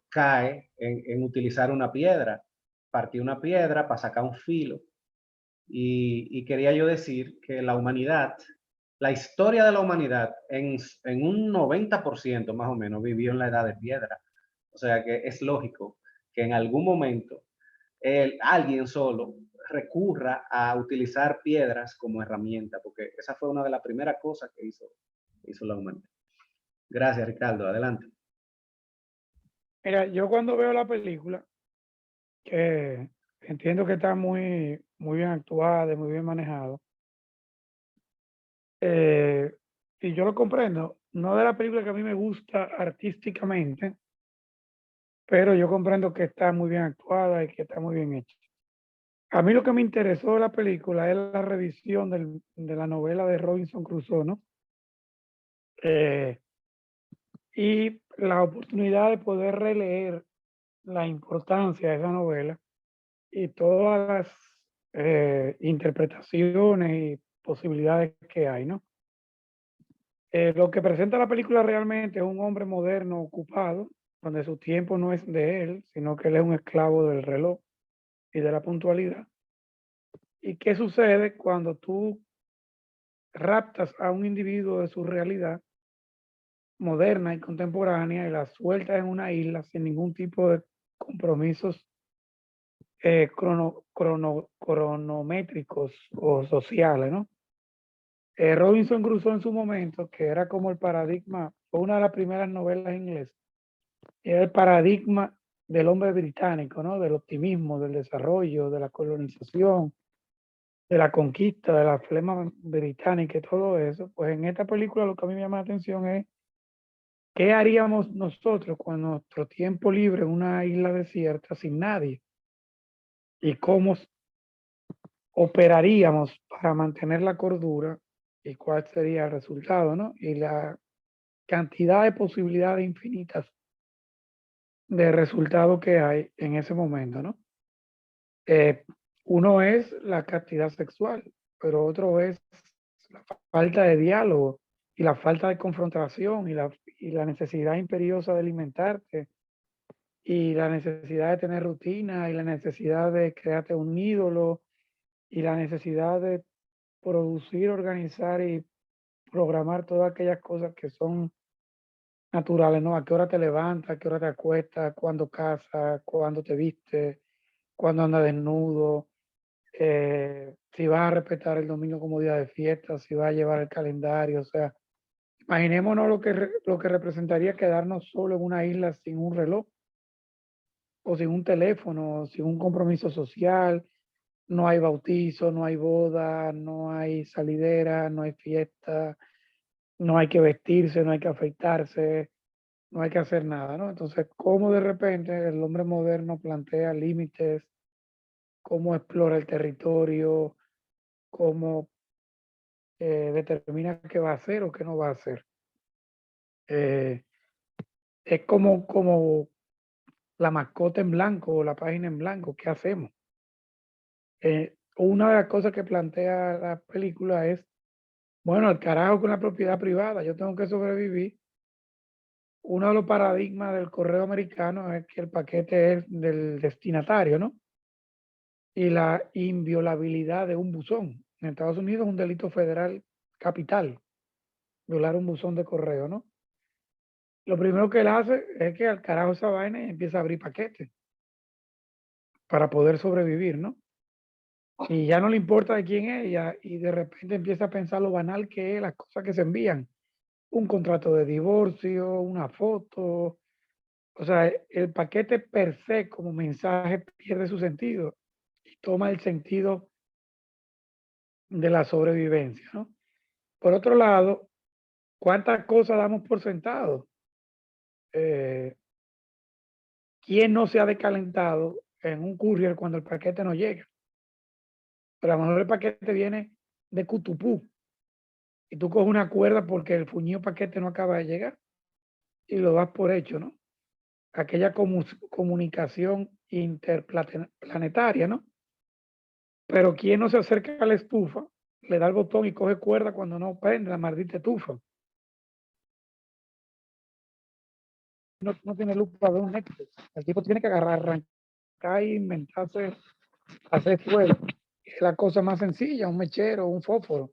cae en utilizar una piedra, partió una piedra para sacar un filo. Y quería yo decir que la humanidad, la historia de la humanidad en un 90% más o menos vivió en la edad de piedra. O sea que es lógico que en algún momento alguien solo recurra a utilizar piedras como herramienta, porque esa fue una de las primeras cosas que hizo la humanidad. Gracias, Ricardo. Adelante. mira, yo cuando veo la película, que entiendo que está muy bien actuada y muy bien manejado, y yo lo comprendo, no de la película que a mí me gusta artísticamente, pero yo comprendo que está muy bien actuada y que está muy bien hecha. A mí lo que me interesó de la película es la revisión de la novela de Robinson Crusoe, ¿no? Eh, y la oportunidad de poder releer la importancia de esa novela y todas las interpretaciones y posibilidades que hay, ¿no? Lo que presenta la película realmente es un hombre moderno ocupado, donde su tiempo no es de él, sino que él es un esclavo del reloj y de la puntualidad. ¿Y qué sucede cuando tú raptas a un individuo de su realidad moderna y contemporánea y la sueltas en una isla sin ningún tipo de compromisos cronométricos o sociales, ¿no? Robinson Crusoe en su momento, que era como el paradigma, fue una de las primeras novelas inglesas, era el paradigma del hombre británico, ¿no? Del optimismo, del desarrollo, de la colonización, de la conquista, de la flema británica y todo eso. Pues en esta película lo que a mí me llama la atención es qué haríamos nosotros con nuestro tiempo libre en una isla desierta sin nadie y cómo operaríamos para mantener la cordura y cuál sería el resultado, ¿no? Y la cantidad de posibilidades infinitas de resultados que hay en ese momento, ¿no? Eh, uno es la castidad sexual, pero otro es la falta de diálogo y la falta de confrontación y la necesidad imperiosa de alimentarte y la necesidad de tener rutina y la necesidad de crearte un ídolo y la necesidad de producir, organizar y programar todas aquellas cosas que son naturales, ¿no? A qué hora te levantas, a qué hora te acuestas, cuándo casas, cuándo te vistes, cuándo andas desnudo, si vas a respetar el domingo como día de fiesta, si vas a llevar el calendario, o sea, imaginémonos lo que representaría quedarnos solo en una isla sin un reloj o sin un teléfono, sin un compromiso social, no hay bautizo, no hay boda, no hay salidera, no hay fiesta, no hay que vestirse, no hay que afeitarse, no hay que hacer nada, ¿no? Entonces, ¿cómo de repente el hombre moderno plantea límites? ¿Cómo explora el territorio? ¿Cómo determina qué va a hacer o qué no va a hacer? Eh, es como la mascota en blanco o la página en blanco. ¿Qué hacemos? Una de las cosas que plantea la película es, bueno, al carajo con la propiedad privada, yo tengo que sobrevivir. Uno de los paradigmas del correo americano es que el paquete es del destinatario, ¿no? Y la inviolabilidad de un buzón. En Estados Unidos es un delito federal capital, violar un buzón de correo, ¿no? Lo primero que él hace es que al carajo esa vaina y empieza a abrir paquetes para poder sobrevivir, ¿no? Y ya no le importa de quién es y de repente empieza a pensar lo banal que es las cosas que se envían. Un contrato de divorcio, una foto, O sea, el paquete per se como mensaje pierde su sentido y toma el sentido de la sobrevivencia, ¿no? Por otro lado, ¿cuántas cosas damos por sentado? ¿Quién no se ha decalentado en un courier cuando el paquete no llega? Pero a lo mejor el paquete viene de Cutupú y tú coges una cuerda porque el fuñido paquete no acaba de llegar y lo das por hecho, ¿no? Aquella comunicación interplanetaria, ¿no? Pero ¿quién no se acerca a la estufa, le da el botón y coge cuerda cuando no prende la maldita estufa? No tiene luz para ver un Netflix. El tipo tiene que agarrar, arrancar e inventarse, hacer fuego. Es la cosa más sencilla, un mechero, un fósforo.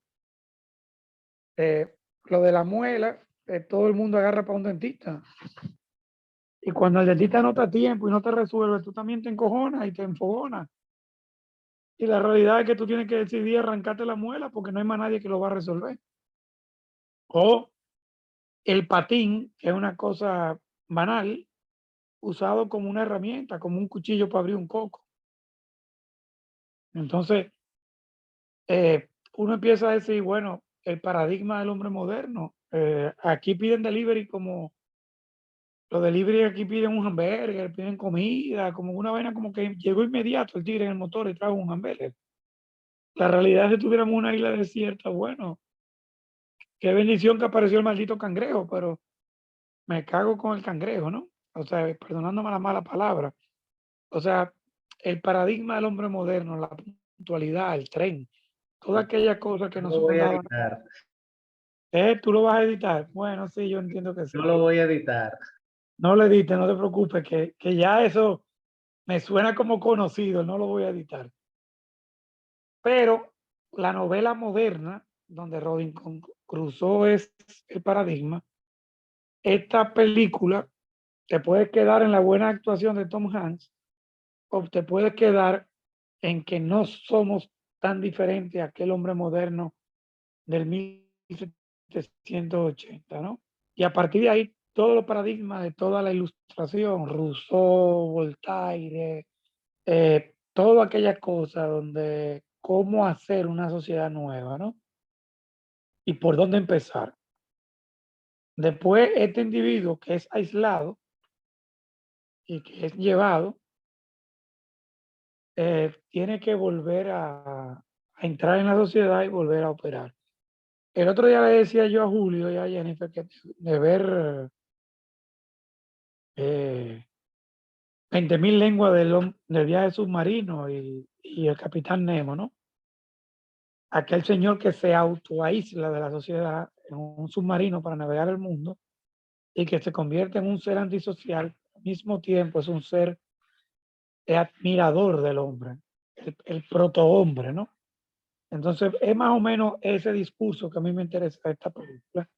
Lo de la muela, todo el mundo agarra para un dentista. Y cuando el dentista no está a tiempo y no te resuelve, tú también te encojonas y te enfogonas. Y la realidad es que tú tienes que decidir arrancarte la muela porque no hay más nadie que lo va a resolver. O el patín, que es una cosa banal, usado como una herramienta, como un cuchillo para abrir un coco. Entonces, uno empieza a decir, bueno, el paradigma del hombre moderno, aquí piden delivery como, los delivery aquí piden un hamburger, piden comida, como una vaina como que llegó inmediato el tigre en el motor y trajo un hamburger. La realidad es que tuviéramos una isla desierta, bueno, qué bendición que apareció el maldito cangrejo, pero me cago con el cangrejo, ¿no? O sea, perdonándome la mala palabra. O sea, el paradigma del hombre moderno, la puntualidad, el tren, todas aquellas cosas que No lo nosotros voy a daban. editar. ¿Tú lo vas a editar? Bueno, sí, yo entiendo que sí. No lo voy a editar. No lo edites, no te preocupes, que ya eso me suena como conocido, no lo voy a editar. Pero la novela moderna, donde Robinson Crusoe es el paradigma, esta película te puede quedar en la buena actuación de Tom Hanks o te puede quedar en que no somos tan diferentes a aquel hombre moderno del 1780, ¿no? Y a partir de ahí, todos los paradigmas de toda la ilustración, Rousseau, Voltaire, toda aquella cosa donde cómo hacer una sociedad nueva, ¿no? Y por dónde empezar. Después, este individuo que es aislado y que es llevado, tiene que volver a entrar en la sociedad y volver a operar. El otro día le decía yo a Julio y a Jennifer que de ver 20.000 lenguas del viaje submarino y el Capitán Nemo, ¿no? Aquel señor que se autoaísla de la sociedad en un submarino para navegar el mundo y que se convierte en un ser antisocial, al mismo tiempo es un ser admirador del hombre, el protohombre, ¿no? Entonces, es más o menos ese discurso que a mí me interesa de esta película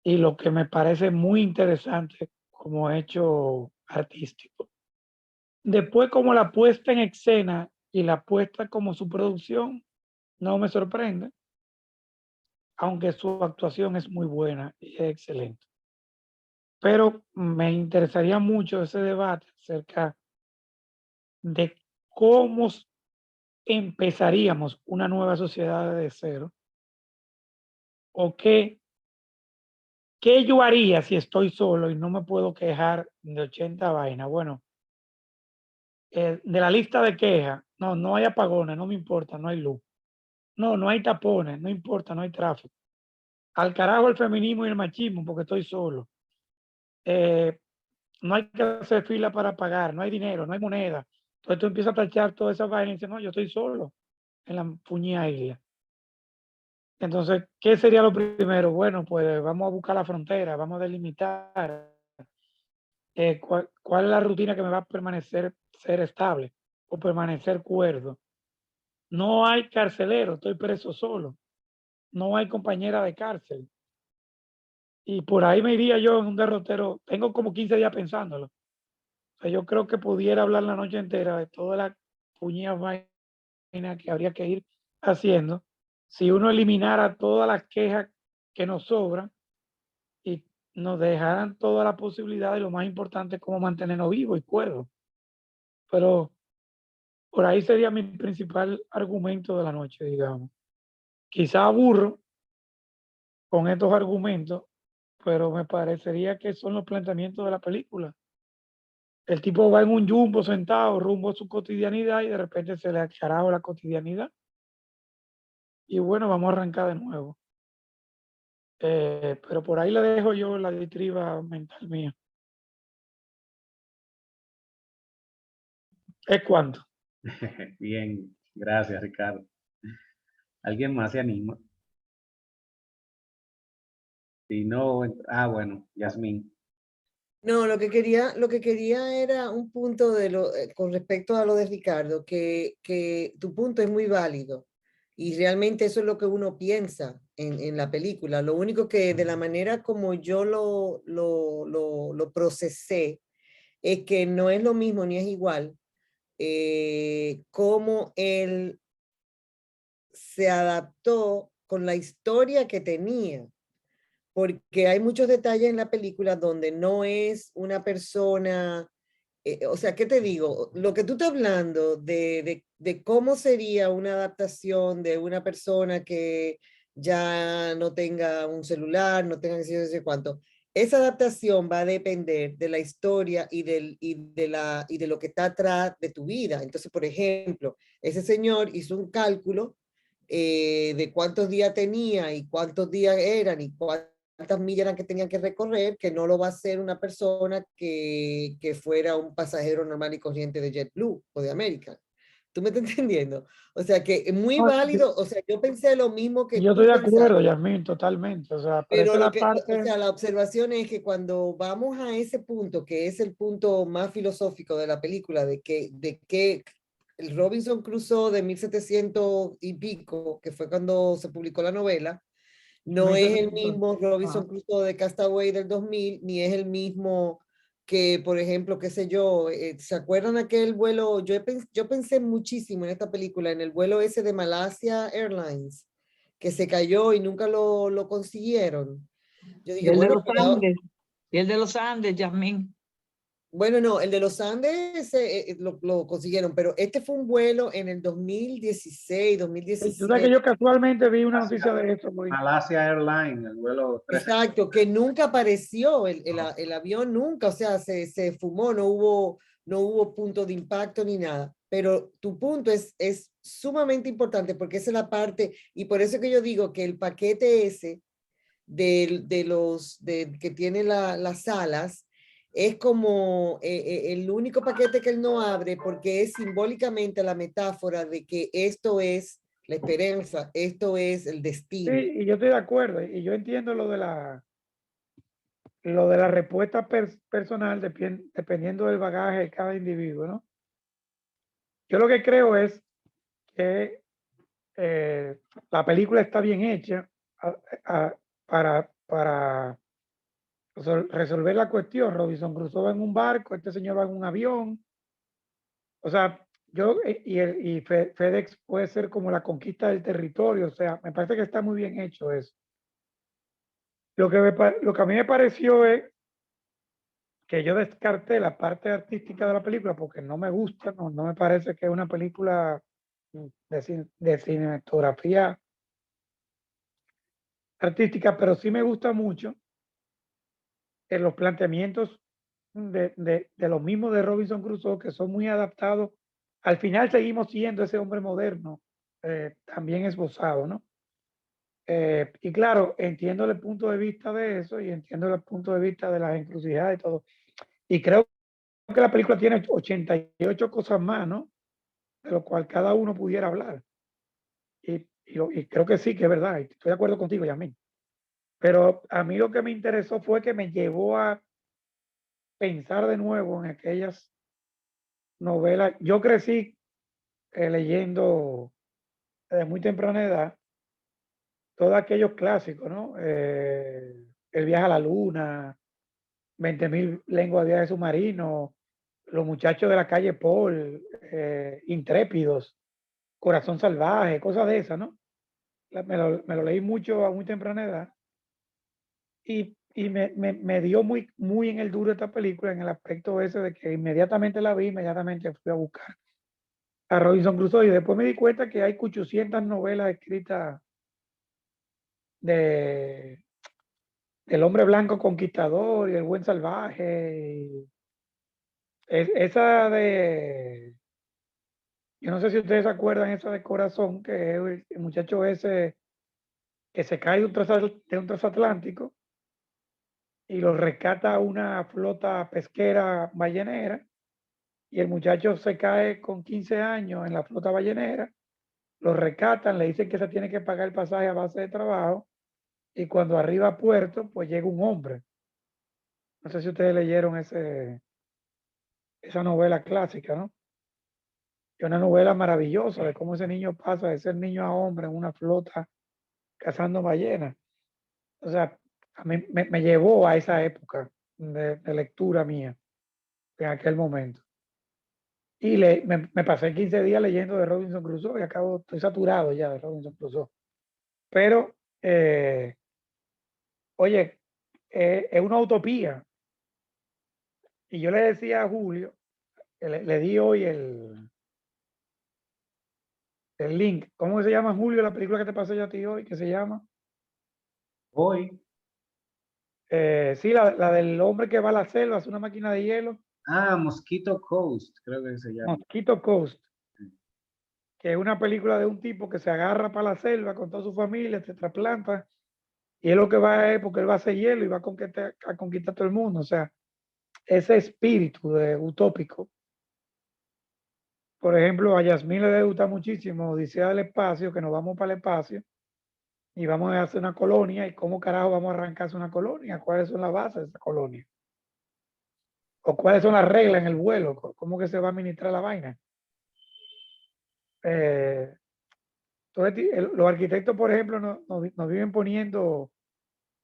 y lo que me parece muy interesante como hecho artístico. Después, como la puesta en escena y la puesta como su producción, no me sorprende, aunque su actuación es muy buena y es excelente. Pero me interesaría mucho ese debate acerca de cómo empezaríamos una nueva sociedad de cero o qué yo haría si estoy solo y no me puedo quejar de 80 vainas. Bueno, de la lista de quejas, no hay apagones, no me importa, no hay luz. No hay tapones, no importa, no hay tráfico. Al carajo el feminismo y el machismo porque estoy solo. No hay que hacer fila para pagar, no hay dinero, no hay moneda. Entonces tú empiezas a tachar todas esas vainas y dices, no, yo estoy solo en la puñada isla. Entonces, ¿qué sería lo primero? Bueno, pues vamos a buscar la frontera, vamos a delimitar cuál es la rutina que me va a permanecer ser estable o permanecer cuerdo. No hay carcelero, estoy preso solo. No hay compañera de cárcel. Y por ahí me iría yo en un derrotero. Tengo como 15 días pensándolo. O sea, yo creo que pudiera hablar la noche entera de todas las puñetas vainas que habría que ir haciendo si uno eliminara todas las quejas que nos sobran y nos dejaran toda la posibilidad y lo más importante es cómo mantenernos vivos y cuerdos. Pero por ahí sería mi principal argumento de la noche, digamos. Quizá aburro con estos argumentos, pero me parecería que son los planteamientos de la película. El tipo va en un jumbo sentado rumbo a su cotidianidad y de repente se le aclaraba la cotidianidad. Y bueno, vamos a arrancar de nuevo. Pero por ahí le dejo yo la diatriba mental mía. ¿Es cuánto? Bien, gracias, Ricardo. ¿Alguien más se anima? Si no, bueno, Yasmín. No, lo que quería era un punto con respecto a lo de Ricardo, que tu punto es muy válido y realmente eso es lo que uno piensa en la película. Lo único que de la manera como yo lo procesé es que no es lo mismo ni es igual cómo él se adaptó con la historia que tenía, porque hay muchos detalles en la película donde no es una persona, o sea, ¿qué te digo? Lo que tú estás hablando de cómo sería una adaptación de una persona que ya no tenga un celular, no tenga que sé cuánto. Esa adaptación va a depender de la historia y de lo que está atrás de tu vida. Entonces, por ejemplo, ese señor hizo un cálculo de cuántos días tenía y cuántos días eran y cuántas millas eran que tenían que recorrer, que no lo va a hacer una persona que fuera un pasajero normal y corriente de JetBlue o de American. ¿Tú me estás entendiendo? O sea que es muy No, válido, o sea, yo pensé lo mismo que yo estoy tú de pensaste, acuerdo, Yasmín, totalmente. O sea, pero esa pero es lo la que, o parte. sea, la observación es que cuando vamos a ese punto, que es el punto más filosófico de la película, de que el Robinson Crusoe de 1700 y pico, que fue cuando se publicó la novela, no es el 1700. mismo Ajá. Robinson Crusoe de Castaway del 2000, ni es el mismo que, por ejemplo, qué sé yo, ¿se acuerdan aquel vuelo? Yo pensé muchísimo en esta película, en el vuelo ese de Malasia Airlines, que se cayó y nunca lo consiguieron. Yo Y dije, el de bueno, los Andes, y el de los Andes, Yasmín. bueno, no, el de los Andes lo consiguieron, pero este fue un vuelo en el 2016, Y tú sabes que 2017. yo casualmente vi una noticia de eso, muy. Malasia Airlines, el vuelo 13. Exacto, que nunca apareció el avión, nunca, o sea, se fumó, no hubo punto de impacto ni nada. Pero tu punto es sumamente importante porque esa es la parte, y por eso que yo digo que el paquete ese que tiene las alas es como el único paquete que él no abre porque es simbólicamente la metáfora de que esto es la esperanza, esto es el Sí, destino. y yo estoy de acuerdo. Y yo entiendo lo de la respuesta personal dependiendo del bagaje de cada individuo, ¿no? Yo lo que creo es que la película está bien hecha para resolver la cuestión. Robinson Crusoe va en un barco, este señor va en un avión. O sea, FedEx puede ser como la conquista del territorio. O sea, me parece que está muy bien hecho eso. Lo que a mí me pareció es que yo descarté la parte artística de la película porque no me gusta, no me parece que es una película de cinematografía artística, pero sí me gusta mucho en los planteamientos de los mismos de Robinson Crusoe, que son muy adaptados. Al final seguimos siendo ese hombre moderno, también esbozado, ¿no? Y claro, entiendo el punto de vista de eso y entiendo el punto de vista de las encrucijadas y todo. Y creo que la película tiene 88 cosas más, ¿no? De lo cual cada uno pudiera hablar. Y creo que sí, que es verdad. Y estoy de acuerdo contigo, Yasmín. Pero a mí lo que me interesó fue que me llevó a pensar de nuevo en aquellas novelas. Yo crecí leyendo desde muy temprana edad todos aquellos clásicos, ¿no? El viaje a la luna, 20.000 lenguas de viaje submarino, Los muchachos de la calle Paul, Intrépidos, Corazón salvaje, cosas de esas, ¿no? Me lo leí mucho a muy temprana edad. Y y me dio muy, muy en el duro esta película, en el aspecto ese de que inmediatamente la vi, inmediatamente fui a buscar a Robinson Crusoe, y después me di cuenta que hay 800 novelas escritas de El hombre blanco conquistador y El buen salvaje. Esa de, yo no sé si ustedes se acuerdan, esa de Corazón, que es el muchacho ese que se cae de un transatlántico y lo rescata una flota pesquera ballenera, y el muchacho se cae con 15 años en la flota ballenera, lo rescatan, le dicen que se tiene que pagar el pasaje a base de trabajo, y cuando arriba a puerto, pues llega un hombre. No sé si ustedes leyeron esa novela clásica, ¿no? Es una novela maravillosa de cómo ese niño pasa de ser niño a hombre en una flota cazando ballenas. O sea, a mí me llevó a esa época de lectura mía en aquel momento. Y me pasé 15 días leyendo de Robinson Crusoe y estoy saturado ya de Robinson Crusoe. Pero, oye, es una utopía. Y yo le decía a Julio, le di hoy el link. ¿Cómo se llama, Julio, la película que te pasé yo a ti hoy? ¿Qué se llama? Hoy, Sí, la del hombre que va a la selva, es una máquina de hielo. Mosquito Coast, creo que se llama. Mosquito Coast, que es una película de un tipo que se agarra para la selva con toda su familia, se trasplanta, y él lo que va es porque él va a hacer hielo y va a conquistar todo el mundo. O sea, ese espíritu utópico. Por ejemplo, a Yasmín le gusta muchísimo Odisea del Espacio, que nos vamos para el espacio y vamos a hacer una colonia. ¿Y cómo carajo vamos a arrancarse una colonia? ¿Cuáles son las bases de esa colonia? ¿O cuáles son las reglas en el vuelo? ¿Cómo que se va a administrar la vaina? Entonces, los arquitectos, por ejemplo, nos viven poniendo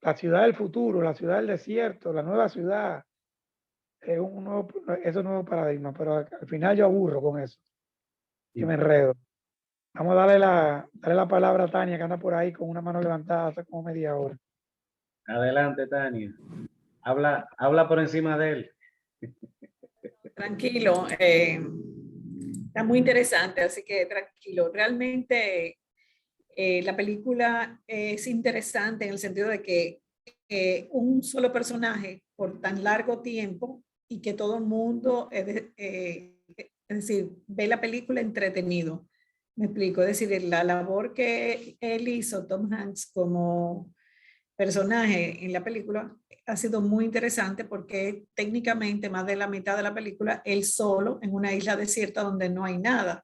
la ciudad del futuro, la ciudad del desierto, la nueva ciudad. Es un nuevo paradigma, pero al final yo aburro con eso y me enredo. Vamos a darle la palabra a Tania, que anda por ahí con una mano levantada hace como media hora. Adelante, Tania. Habla por encima de él. Tranquilo, está muy interesante, así que tranquilo. Realmente la película es interesante en el sentido de que un solo personaje por tan largo tiempo y que todo el mundo, es decir, ve la película entretenido. Me explico, es decir, la labor que él hizo, Tom Hanks, como personaje en la película ha sido muy interesante porque técnicamente más de la mitad de la película él solo en una isla desierta donde no hay nada,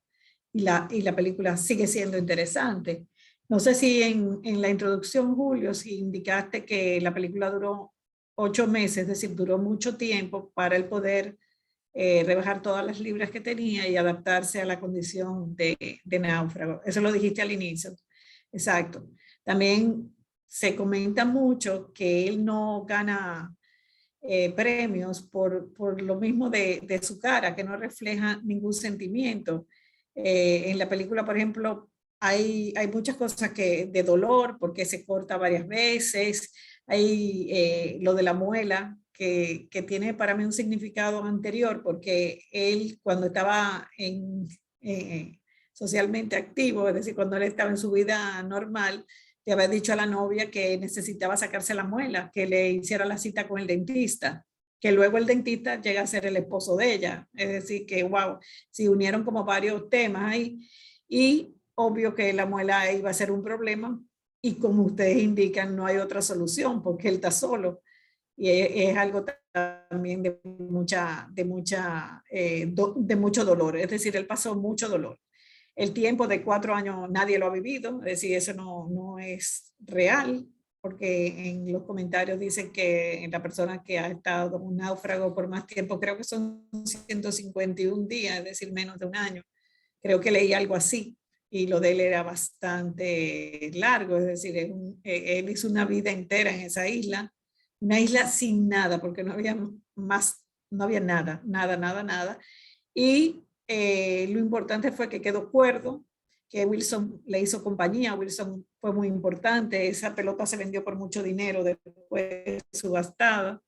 y la película sigue siendo interesante. No sé si en la introducción, Julio, si indicaste que la película duró 8 meses, es decir, duró mucho tiempo para él poder rebajar todas las libras que tenía y adaptarse a la condición de náufrago. Eso lo dijiste al inicio. Exacto. También se comenta mucho que él no gana premios por lo mismo de su cara, que no refleja ningún sentimiento. En la película, por ejemplo, hay muchas cosas de dolor, porque se corta varias veces. Hay lo de la muela, que tiene para mí un significado anterior, porque él cuando estaba socialmente activo, es decir, cuando él estaba en su vida normal, le había dicho a la novia que necesitaba sacarse la muela, que le hiciera la cita con el dentista, que luego el dentista llega a ser el esposo de ella. Es decir, que wow, si unieron como varios temas ahí, y obvio que la muela iba a ser un problema, y como ustedes indican, no hay otra solución porque él está solo, y es algo también de mucho dolor. Es decir, él pasó mucho dolor. El tiempo de 4 años nadie lo ha vivido, es decir, eso no es real, porque en los comentarios dicen que la persona que ha estado un náufrago por más tiempo, creo que son 151 días, es decir, menos de un año. Creo que leí algo así, y lo de él era bastante largo, es decir, él hizo una vida entera en esa isla, una isla sin nada, porque no había nada. Y lo importante fue que quedó cuerdo, que Wilson le hizo compañía. Wilson fue muy importante. Esa pelota se vendió por mucho dinero después subastada.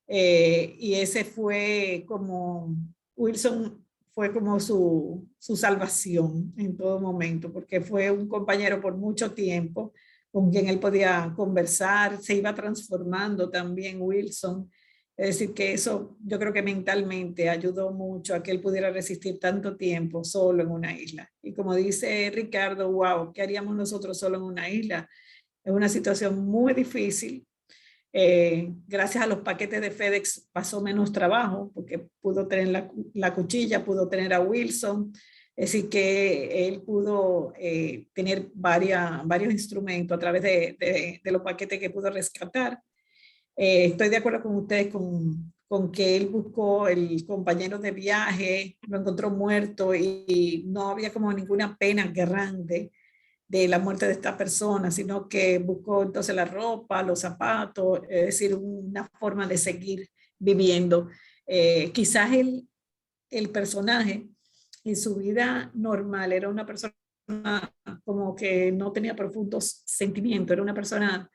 Y ese fue como, Wilson fue como su salvación en todo momento, porque fue un compañero por mucho tiempo con quien él podía conversar, se iba transformando también Wilson. Es decir, que eso yo creo que mentalmente ayudó mucho a que él pudiera resistir tanto tiempo solo en una isla. Y como dice Ricardo, wow, ¿qué haríamos nosotros solo en una isla? Es una situación muy difícil. Gracias a los paquetes de FedEx pasó menos trabajo porque pudo tener la cuchilla, pudo tener a Wilson. Es decir, que él pudo tener varios instrumentos a través de los paquetes que pudo rescatar. Estoy de acuerdo con ustedes con que él buscó el compañero de viaje, lo encontró muerto y no había como ninguna pena grande de la muerte de esta persona, sino que buscó entonces la ropa, los zapatos, es decir, una forma de seguir viviendo. Quizás el personaje en su vida normal era una persona como que no tenía profundos sentimientos, era una persona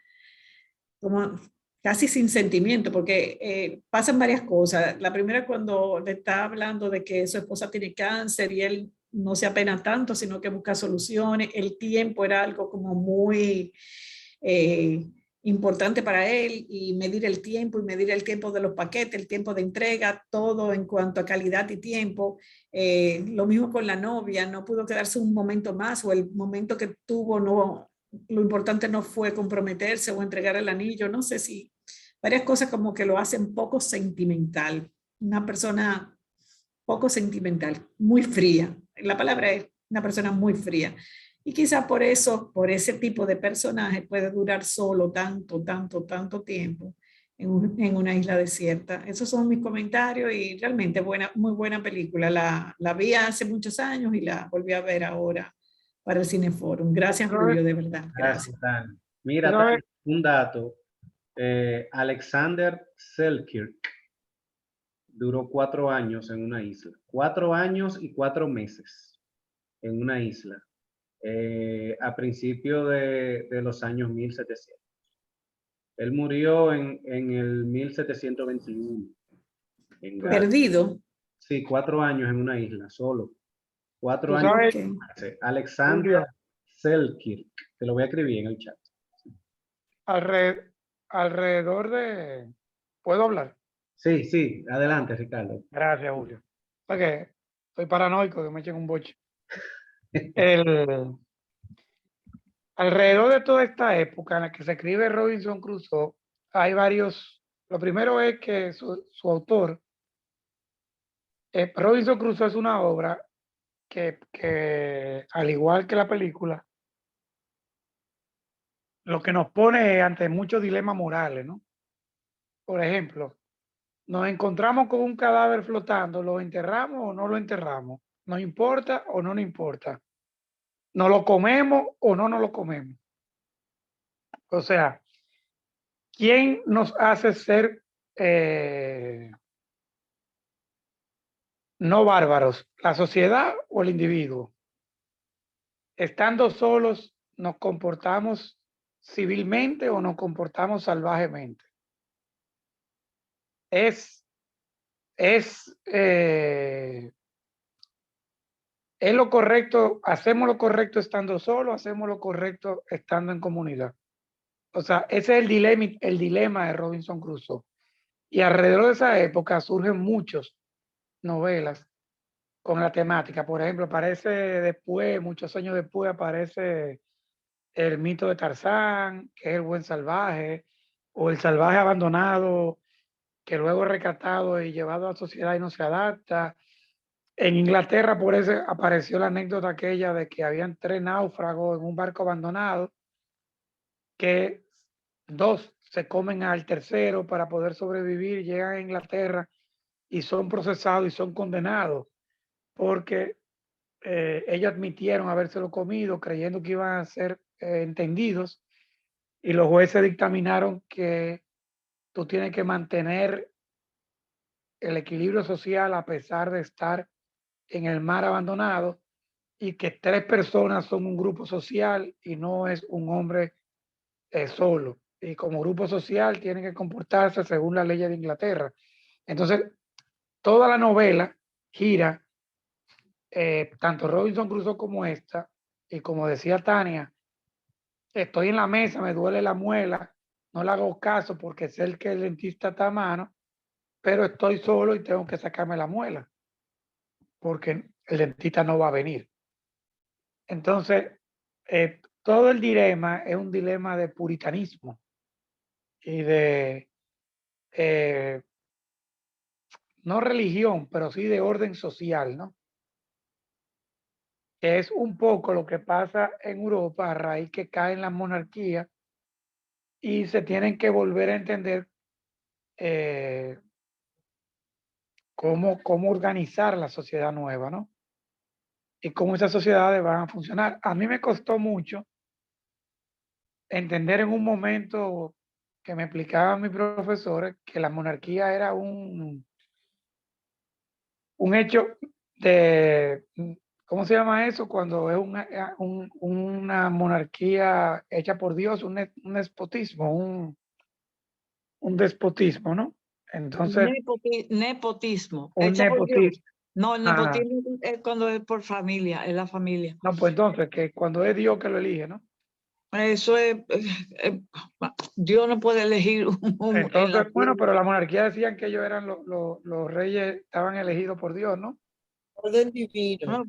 como casi sin sentimiento, porque pasan varias cosas. La primera, cuando le está hablando de que su esposa tiene cáncer y él no se apena tanto, sino que busca soluciones. El tiempo era algo como muy importante para él, y medir el tiempo de los paquetes, el tiempo de entrega, todo en cuanto a calidad y tiempo. Lo mismo con la novia, no pudo quedarse un momento más, o el momento que tuvo no, lo importante no fue comprometerse o entregar el anillo. No sé, si varias cosas como que lo hacen poco sentimental, una persona poco sentimental, muy fría. La palabra es una persona muy fría. Y quizás por eso, por ese tipo de personaje, puede durar solo tanto tiempo en una isla desierta. Esos son mis comentarios, y realmente muy buena película. La vi hace muchos años y la volví a ver ahora para el Cineforum. Gracias, Julio, de verdad. Gracias. Gracias, Tania. Mira, Una Tania, vez, un dato. Alexander Selkirk duró 4 años en una isla. 4 años y 4 meses en una isla. A principios de los años 1700. Él murió en el 1721 en Ghana. Perdido. Sí, 4 años en una isla, solo. tú 4 años. sabes, Ok. Alexander Julio, Selkirk. Te lo voy a escribir en el chat. alre- alrededor de... ¿Puedo hablar? Sí, sí, adelante, Ricardo. Gracias, Julio. Porque estoy paranoico que me echen un boche. El, alrededor de toda esta época en la que se escribe Robinson Crusoe, hay varios. Lo primero es que su autor, Robinson Crusoe, es una obra que, al igual que la película, lo que nos pone ante muchos dilemas morales, ¿no? Por ejemplo, nos encontramos con un cadáver flotando, ¿lo enterramos o no lo enterramos? ¿Nos importa o no nos importa? ¿Nos lo comemos o no nos lo comemos? O sea, ¿quién nos hace ser no bárbaros? ¿La sociedad o el individuo? Estando solos, ¿nos comportamos civilmente o nos comportamos salvajemente? Es, es, eh, ¿Es lo correcto? ¿Hacemos lo correcto estando solos? ¿Hacemos lo correcto estando en comunidad? O sea, ese es el dilema de Robinson Crusoe. Y alrededor de esa época surgen muchas novelas con la temática. Por ejemplo, aparece después, muchos años después, aparece el mito de Tarzán, que es el buen salvaje, o el salvaje abandonado, que luego es rescatado y llevado a la sociedad y no se adapta. En Inglaterra, por eso apareció la anécdota aquella de que habían 3 náufragos en un barco abandonado, que 2 se comen al tercero para poder sobrevivir, llegan a Inglaterra y son procesados y son condenados porque ellos admitieron habérselo comido creyendo que iban a ser entendidos, y los jueces dictaminaron que tú tienes que mantener el equilibrio social a pesar de estar en el mar abandonado, y que 3 personas son un grupo social y no es un hombre solo. Y como grupo social tienen que comportarse según las leyes de Inglaterra. Entonces, toda la novela gira, tanto Robinson Crusoe como esta, y como decía Tania, estoy en la mesa, me duele la muela, no le hago caso porque sé que el dentista está a mano, pero estoy solo y tengo que sacarme la muela porque el dentista no va a venir. Entonces, todo el dilema es un dilema de puritanismo y de, eh, no religión, pero sí de orden social, ¿no? Que es un poco lo que pasa en Europa a raíz que caen las monarquías y se tienen que volver a entender eh, cómo organizar la sociedad nueva, ¿no? Y cómo esas sociedades van a funcionar. A mí me costó mucho entender en un momento que me explicaban mis profesores que la monarquía era un hecho de, ¿cómo se llama eso? Cuando es una monarquía hecha por Dios, un despotismo, un despotismo, ¿no? Entonces, Nepotismo, un hecha por Dios. nepotismo. No, el Ah, nepotismo es cuando es por familia, es la familia. no, pues entonces, que cuando es Dios que lo elige, ¿no? Eso es, Dios no puede elegir en la Entonces, bueno, pero la monarquía decían que ellos eran los reyes, estaban elegidos por Dios, ¿no? Orden divino. no,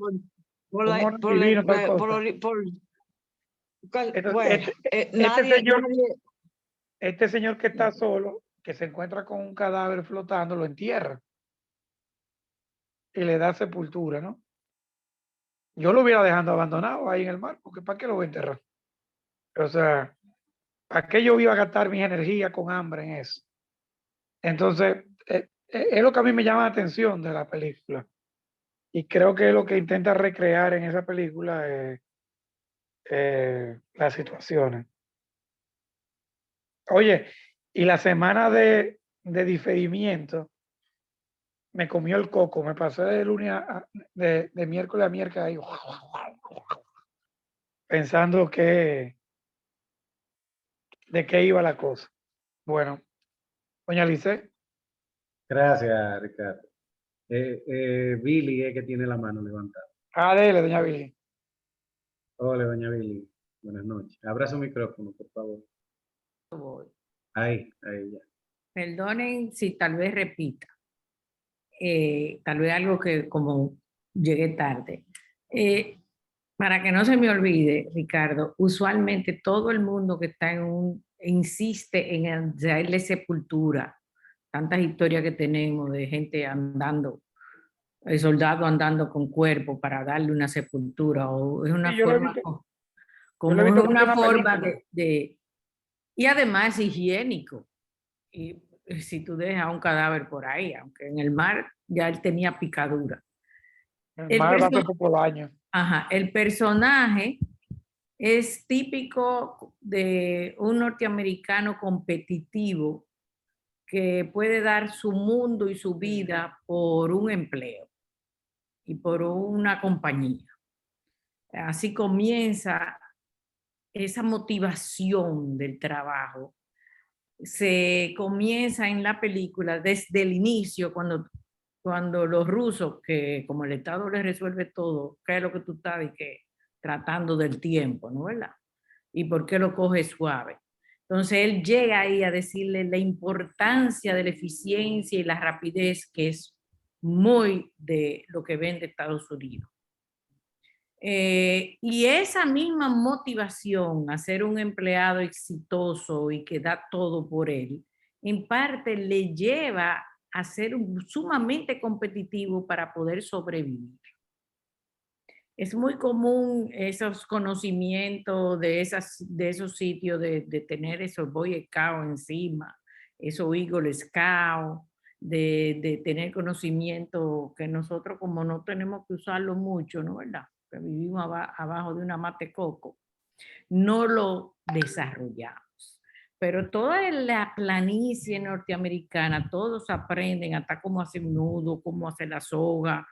Un orden divino, tal cosa. Entonces, nadie, este señor que está solo, que se encuentra con un cadáver flotando, lo entierra y le da sepultura, ¿no? Yo lo hubiera dejado abandonado ahí en el mar, porque ¿para qué lo voy a enterrar? O sea, ¿para qué yo iba a gastar mi energía con hambre en eso? Entonces, es lo que a mí me llama la atención de la película. Y creo que lo que intenta recrear en esa película es las situaciones. Oye, y la semana de diferimiento me comió el coco, me pasé de lunes de miércoles a miércoles ahí, pensando de qué iba la cosa. Bueno, doña Lice, Gracias, Ricardo. Billy es que tiene la mano levantada. dele, doña Billy. Hola, doña Billy. Buenas noches. Abra su micrófono, por favor. Ahí ya. Perdonen si tal vez repita, tal vez algo que como llegué tarde. Para que no se me olvide, Ricardo, usualmente todo el mundo que está insiste en darle sepultura. Tantas historias que tenemos de gente andando, soldados andando con cuerpo para darle una sepultura, o es una Sí, yo lo he forma, visto, yo como lo he es visto mucho en una la forma película. y además higiénico. Y si tú dejas un cadáver por ahí, aunque en el mar ya él tenía picadura. El El, mar va a ser perso por años. Ajá, el personaje es típico de un norteamericano competitivo que puede dar su mundo y su vida por un empleo y por una compañía. Así comienza esa motivación del trabajo. Se comienza en la película desde el inicio, cuando los rusos, que como el Estado les resuelve todo, ¿qué es lo que tú estás y que tratando del tiempo, ¿no? ¿Verdad? ¿Y por qué lo coge suave? Entonces él llega ahí a decirle la importancia de la eficiencia y la rapidez, que es muy de lo que vende Estados Unidos. Y esa misma motivación a ser un empleado exitoso y que da todo por él, en parte le lleva a ser sumamente competitivo para poder sobrevivir. Es muy común esos conocimientos de esos sitios, de tener esos Boy Scouts encima, esos Eagle Scouts, de tener conocimiento que nosotros como no tenemos que usarlo mucho, ¿no? ¿Verdad? Que vivimos abajo de una mate coco, no lo desarrollamos. Pero toda la planicie norteamericana, todos aprenden hasta cómo hacer un nudo, cómo hacer la soga,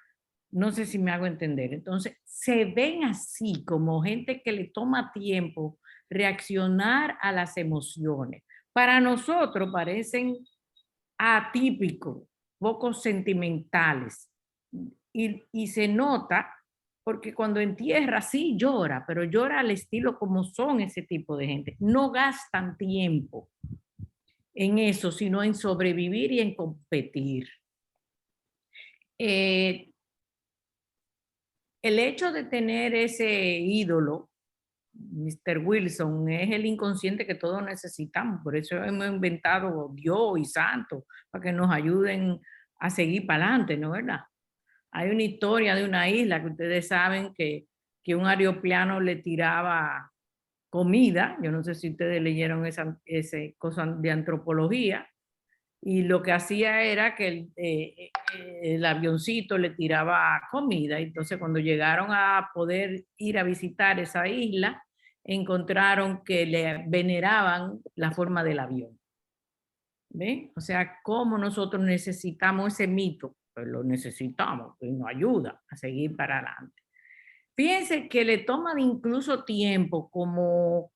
No sé si me hago entender. Entonces, se ven así como gente que le toma tiempo reaccionar a las emociones. Para nosotros parecen atípicos, poco sentimentales. Y se nota porque cuando entierra sí llora, pero llora al estilo como son ese tipo de gente. No gastan tiempo en eso, sino en sobrevivir y en competir. El hecho de tener ese ídolo, Mr. Wilson, es el inconsciente que todos necesitamos. Por eso hemos inventado Dios y santos, para que nos ayuden a seguir para adelante, ¿no es verdad? Hay una historia de una isla que ustedes saben que un aeroplano le tiraba comida. Yo no sé si ustedes leyeron esa cosa de antropología. Y lo que hacía era que el avioncito le tiraba comida. Entonces, cuando llegaron a poder ir a visitar esa isla, encontraron que le veneraban la forma del avión. ¿Ven? O sea, cómo nosotros necesitamos ese mito. Pues lo necesitamos, pues nos ayuda a seguir para adelante. Fíjense que le toma incluso tiempo, como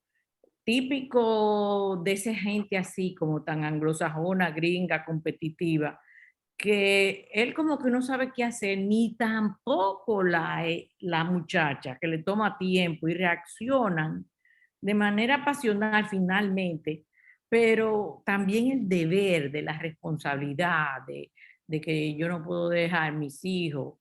típico de esa gente así, como tan anglosajona, gringa, competitiva, que él como que no sabe qué hacer, ni tampoco la muchacha, que le toma tiempo y reaccionan de manera pasional finalmente, pero también el deber de la responsabilidad, de que yo no puedo dejar mis hijos,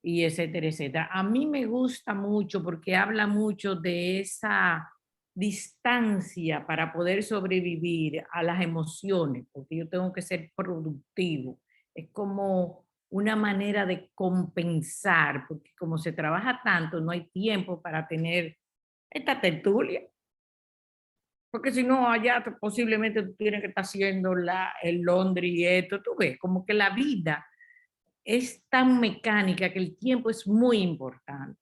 y etcétera, etcétera. A mí me gusta mucho porque habla mucho de esa distancia para poder sobrevivir a las emociones, porque yo tengo que ser productivo. Es como una manera de compensar, porque como se trabaja tanto, no hay tiempo para tener esta tertulia. Porque si no, allá posiblemente tú tienes que estar haciendo el laundry y esto, tú ves, como que la vida es tan mecánica que el tiempo es muy importante.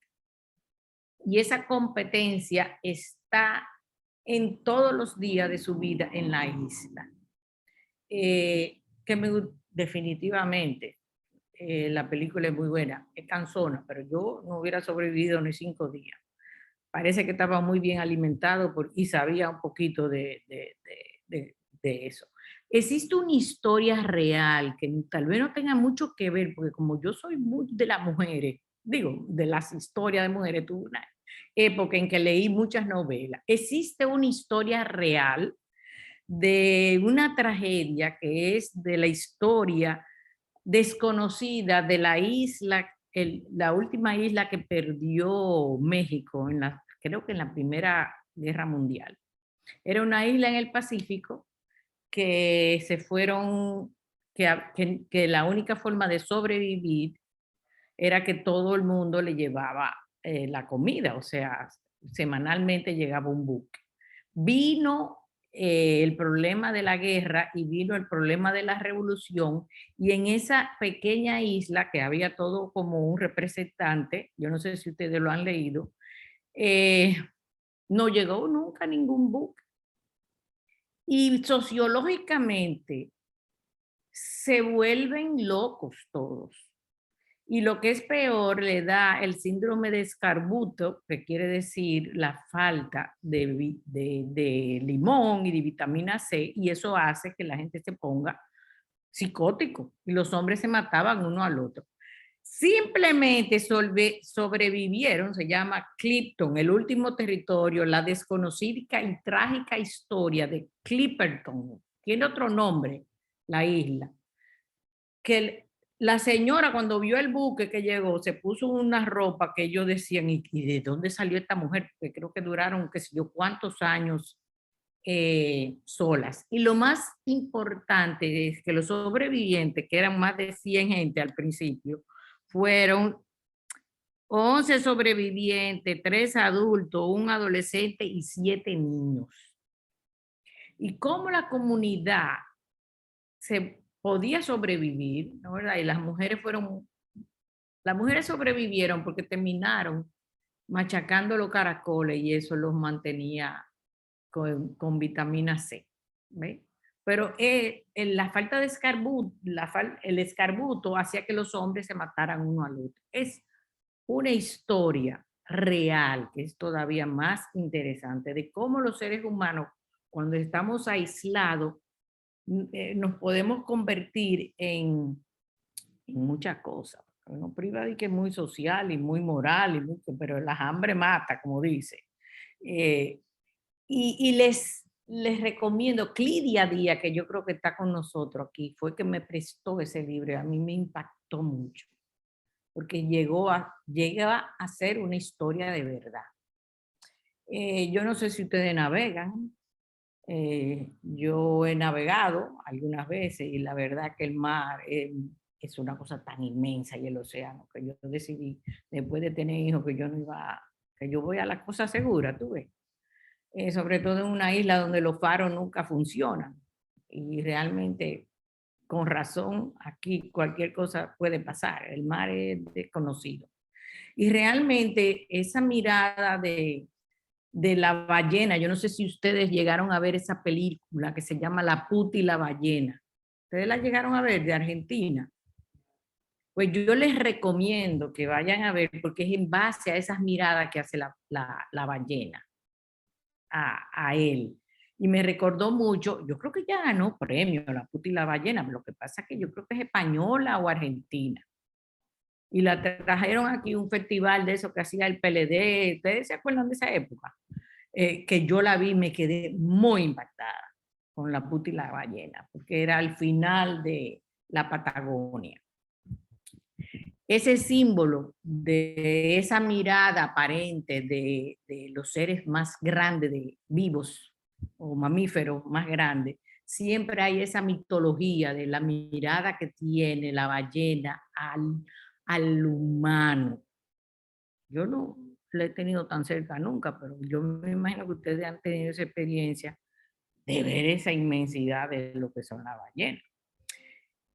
Y esa competencia está en todos los días de su vida en la isla. Definitivamente, la película es muy buena, es cansona, pero yo no hubiera sobrevivido ni 5 días. Parece que estaba muy bien alimentado y sabía un poquito de eso. Existe una historia real que tal vez no tenga mucho que ver, porque como yo soy muy de las mujeres, digo, de las historias de mujeres, tuve una época en que leí muchas novelas. Existe una historia real de una tragedia que es de la historia desconocida de la isla, la última isla que perdió México, creo que en la Primera Guerra Mundial. Era una isla en el Pacífico que se fueron, que la única forma de sobrevivir era que todo el mundo le llevaba la comida, o sea, semanalmente llegaba un buque. Vino el problema de la guerra y vino el problema de la revolución, y en esa pequeña isla que había todo como un representante, yo no sé si ustedes lo han leído, no llegó nunca ningún buque. Y sociológicamente se vuelven locos todos. Y lo que es peor, le da el síndrome de escarbuto, que quiere decir la falta de limón y de vitamina C, y eso hace que la gente se ponga psicótico y los hombres se mataban uno al otro. Simplemente sobrevivieron, se llama Clipton, el último territorio, la desconocida y trágica historia de Clipperton. Tiene otro nombre, la isla. Que la señora cuando vio el buque que llegó, se puso una ropa que ellos decían, ¿y de dónde salió esta mujer? Porque creo que duraron, qué sé yo, cuántos años solas. Y lo más importante es que los sobrevivientes, que eran más de 100 gente al principio, fueron 11 sobrevivientes, 3 adultos, un adolescente y 7 niños. Y cómo la comunidad se podía sobrevivir, ¿no? ¿Verdad? Y las mujeres sobrevivieron porque terminaron machacando los caracoles y eso los mantenía con vitamina C. ¿Ve? pero la falta de escarbuto, el escarbuto hacía que los hombres se mataran uno al otro. Es una historia real, que es todavía más interesante, de cómo los seres humanos, cuando estamos aislados, nos podemos convertir en muchas cosas. Uno priva de que es muy social y muy moral, pero la hambre mata, como dice. Y les recomiendo, Clidia Díaz, que yo creo que está con nosotros aquí, fue que me prestó ese libro y a mí me impactó mucho, porque llega a ser una historia de verdad. Yo no sé si ustedes navegan, yo he navegado algunas veces y la verdad que el mar es una cosa tan inmensa y el océano que yo decidí, después de tener hijos, que yo no iba, que yo voy a las cosas seguras, tú ves. Sobre todo en una isla donde los faros nunca funcionan y realmente con razón aquí cualquier cosa puede pasar, el mar es desconocido. Y realmente esa mirada de la ballena, yo no sé si ustedes llegaron a ver esa película que se llama La puta y la ballena. ¿Ustedes la llegaron a ver de Argentina? Pues yo les recomiendo que vayan a ver porque es en base a esas miradas que hace la ballena a él. Y me recordó mucho, yo creo que ya ganó premio La puta y la ballena, lo que pasa es que yo creo que es española o argentina. Y la trajeron aquí a un festival de eso que hacía el PLD, ¿ustedes se acuerdan de esa época? Que yo la vi y me quedé muy impactada con La puta y la ballena, porque era al final de la Patagonia. Ese símbolo de esa mirada aparente de los seres más grandes, de vivos o mamíferos más grandes, siempre hay esa mitología de la mirada que tiene la ballena al humano. Yo no lo he tenido tan cerca nunca, pero yo me imagino que ustedes han tenido esa experiencia de ver esa inmensidad de lo que son las ballenas.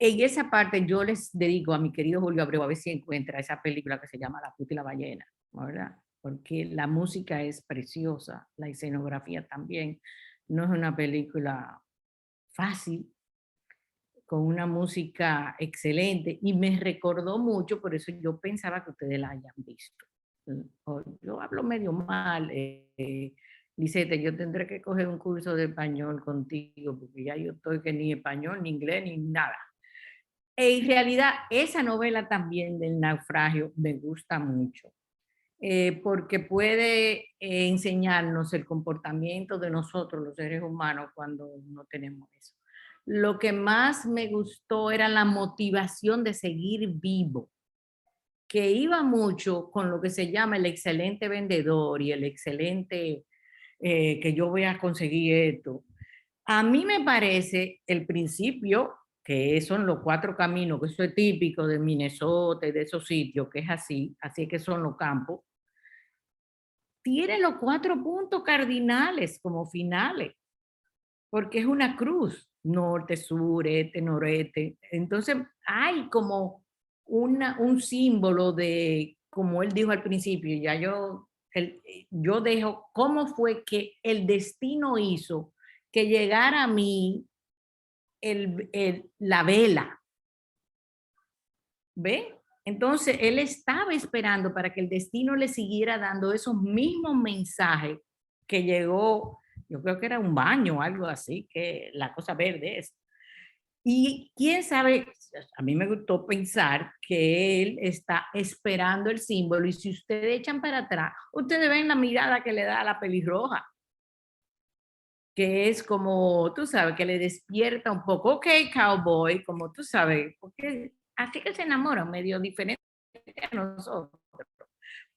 En esa parte yo les dedico a mi querido Julio Abreu a ver si encuentra esa película que se llama La puta y la ballena, ¿verdad? Porque la música es preciosa, la escenografía también. No es una película fácil, con una música excelente y me recordó mucho, por eso yo pensaba que ustedes la hayan visto. Yo hablo medio mal, Lisette, yo tendré que coger un curso de español contigo porque ya yo estoy que ni español, ni inglés, ni nada. En realidad, esa novela también del naufragio me gusta mucho, porque puede enseñarnos el comportamiento de nosotros, los seres humanos, cuando no tenemos eso. Lo que más me gustó era la motivación de seguir vivo, que iba mucho con lo que se llama el excelente vendedor y el excelente que yo voy a conseguir esto. A mí me parece el principio, que son los 4 caminos, que eso es típico de Minnesota y de esos sitios, que es así que son los campos, tiene los 4 puntos cardinales como finales, porque es una cruz, norte, sur, este, noreste. Entonces hay como un símbolo de, como él dijo al principio, ya yo dejo, cómo fue que el destino hizo que llegara a mí la vela. ¿Ve? Entonces, él estaba esperando para que el destino le siguiera dando esos mismos mensajes que llegó, yo creo que era un baño o algo así, que la cosa verde es. Y quién sabe, a mí me gustó pensar que él está esperando el símbolo y si ustedes echan para atrás, ustedes ven la mirada que le da a la pelirroja, que es como, tú sabes, que le despierta un poco, ok, cowboy, como tú sabes, porque así que se enamora, medio diferente a nosotros.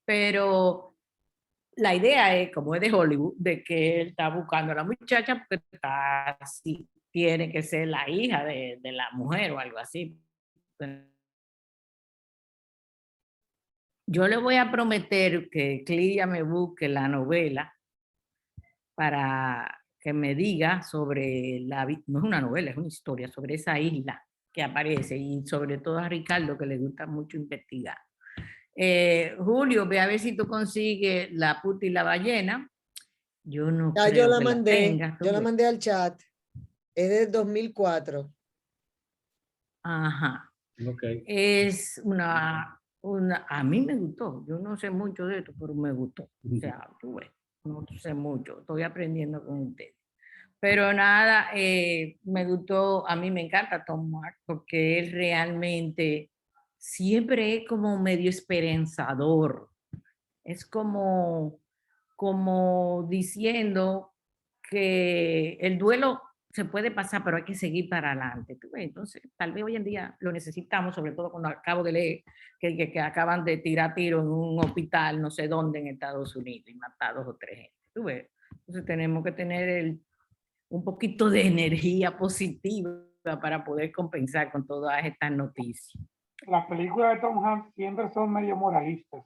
Pero la idea es, como es de Hollywood, de que él está buscando a la muchacha porque está así, tiene que ser la hija de la mujer o algo así. Yo le voy a prometer que Clidia me busque la novela para que me diga sobre no es una novela, es una historia sobre esa isla que aparece y sobre todo a Ricardo que le gusta mucho investigar. Julio, ve a ver si tú consigues La puta y la ballena. Yo no Ya creo yo la que mandé, la tengas. yo la mandé al chat. Es del 2004. Ajá. Ok. Es a mí me gustó. Yo no sé mucho de esto, pero me gustó. O sea, tú ves, no sé mucho. Estoy aprendiendo con ustedes. Pero nada, me gustó, a mí me encanta Tom Hanks porque él realmente siempre es como medio esperanzador. Es como diciendo que el duelo se puede pasar, pero hay que seguir para adelante. ¿Tú ves? Entonces, tal vez hoy en día lo necesitamos, sobre todo cuando acabo de leer que acaban de tirar tiro en un hospital, no sé dónde, en Estados Unidos, y matar 2 o 3 gente. ¿Tú ves? Entonces tenemos que tener un poquito de energía positiva para poder compensar con todas estas noticias. Las películas de Tom Hanks siempre son medio moralistas.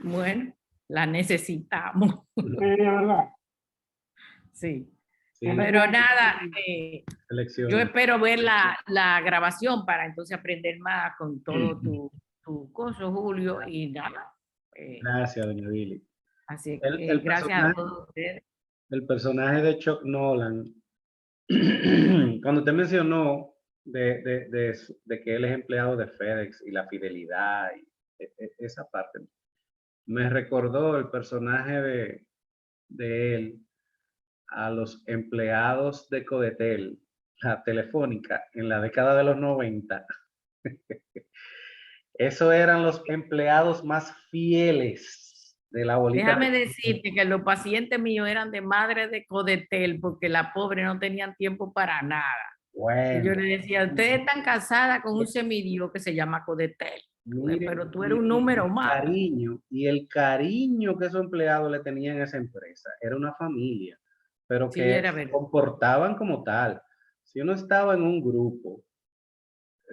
Bueno, la necesitamos. Sí, de verdad. Sí. Sí, Pero nada, selección. yo espero ver la grabación para entonces aprender más con todo tu coso, Julio, y nada. Gracias, doña Billy. Así El, que el gracias a personaje, todos ustedes. el personaje de Chuck Nolan, cuando usted mencionó de que él es empleado de FedEx y la fidelidad, y esa parte, me recordó el personaje de él a los empleados de Codetel, la telefónica, en la década de los 90. Esos eran los empleados más fieles de la bolita. Déjame decirte que los pacientes míos eran de madre de Codetel porque la pobre no tenían tiempo para nada. Y Bueno, yo le decía, ustedes están casadas con un semidio que se llama Codetel, mire, pero tú eres un número más. y el cariño que esos empleados le tenían a esa empresa, era una familia, pero Sí, que era se verdad. comportaban como tal. Si uno estaba en un grupo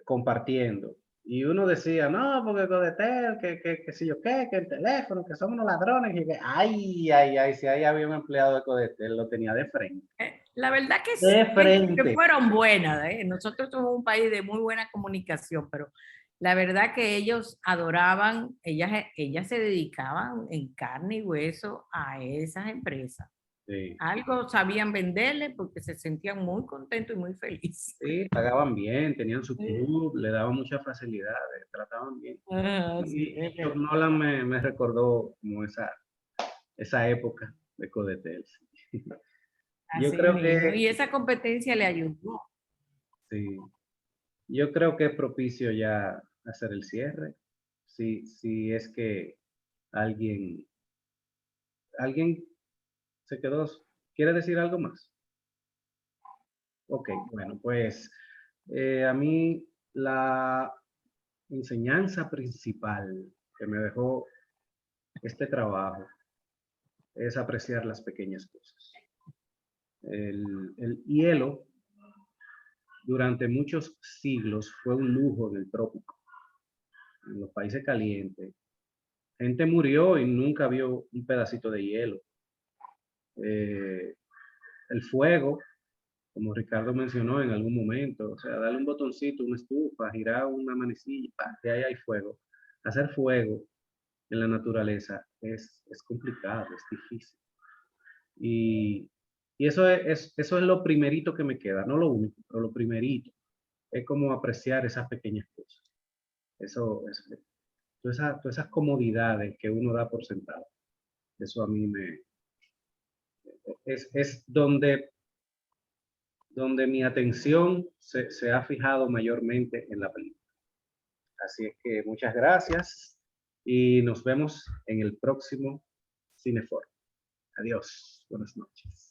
compartiendo y uno decía, no, porque Codetel, que si yo qué, que el teléfono, que somos unos ladrones, y que, ay, si ahí había un empleado de Codetel, lo tenía de frente. La verdad que, De frente. que fueron buenas. Nosotros somos un país de muy buena comunicación, pero la verdad que ellos adoraban, ellas se dedicaban en carne y hueso a esas empresas. Sí. Algo sabían venderle porque se sentían muy contentos y muy felices. Sí, pagaban bien, tenían su club, le daban muchas facilidades, trataban bien. Sí, Y Chuck Nolan me recordó como esa época de Codetel. Yo así creo mismo. que Y esa competencia le ayudó. sí, yo creo que es propicio ya hacer el cierre. Si es que alguien se quedó, ¿quiere decir algo más? Ok, bueno, pues a mí la enseñanza principal que me dejó este trabajo es apreciar las pequeñas cosas. El hielo durante muchos siglos fue un lujo del trópico. En los países calientes, gente murió y nunca vio un pedacito de hielo. El fuego, como Ricardo mencionó en algún momento, o sea, darle un botoncito, una estufa, girar una manecilla, de ahí hay fuego. Hacer fuego en la naturaleza es complicado, es difícil. Y eso es lo primerito que me queda, no lo único, pero lo primerito. Es como apreciar esas pequeñas cosas. Todas esas comodidades que uno da por sentado. Eso a mí es donde mi atención se ha fijado mayormente en la película. Así es que muchas gracias y nos vemos en el próximo Cineforum. Adiós, buenas noches.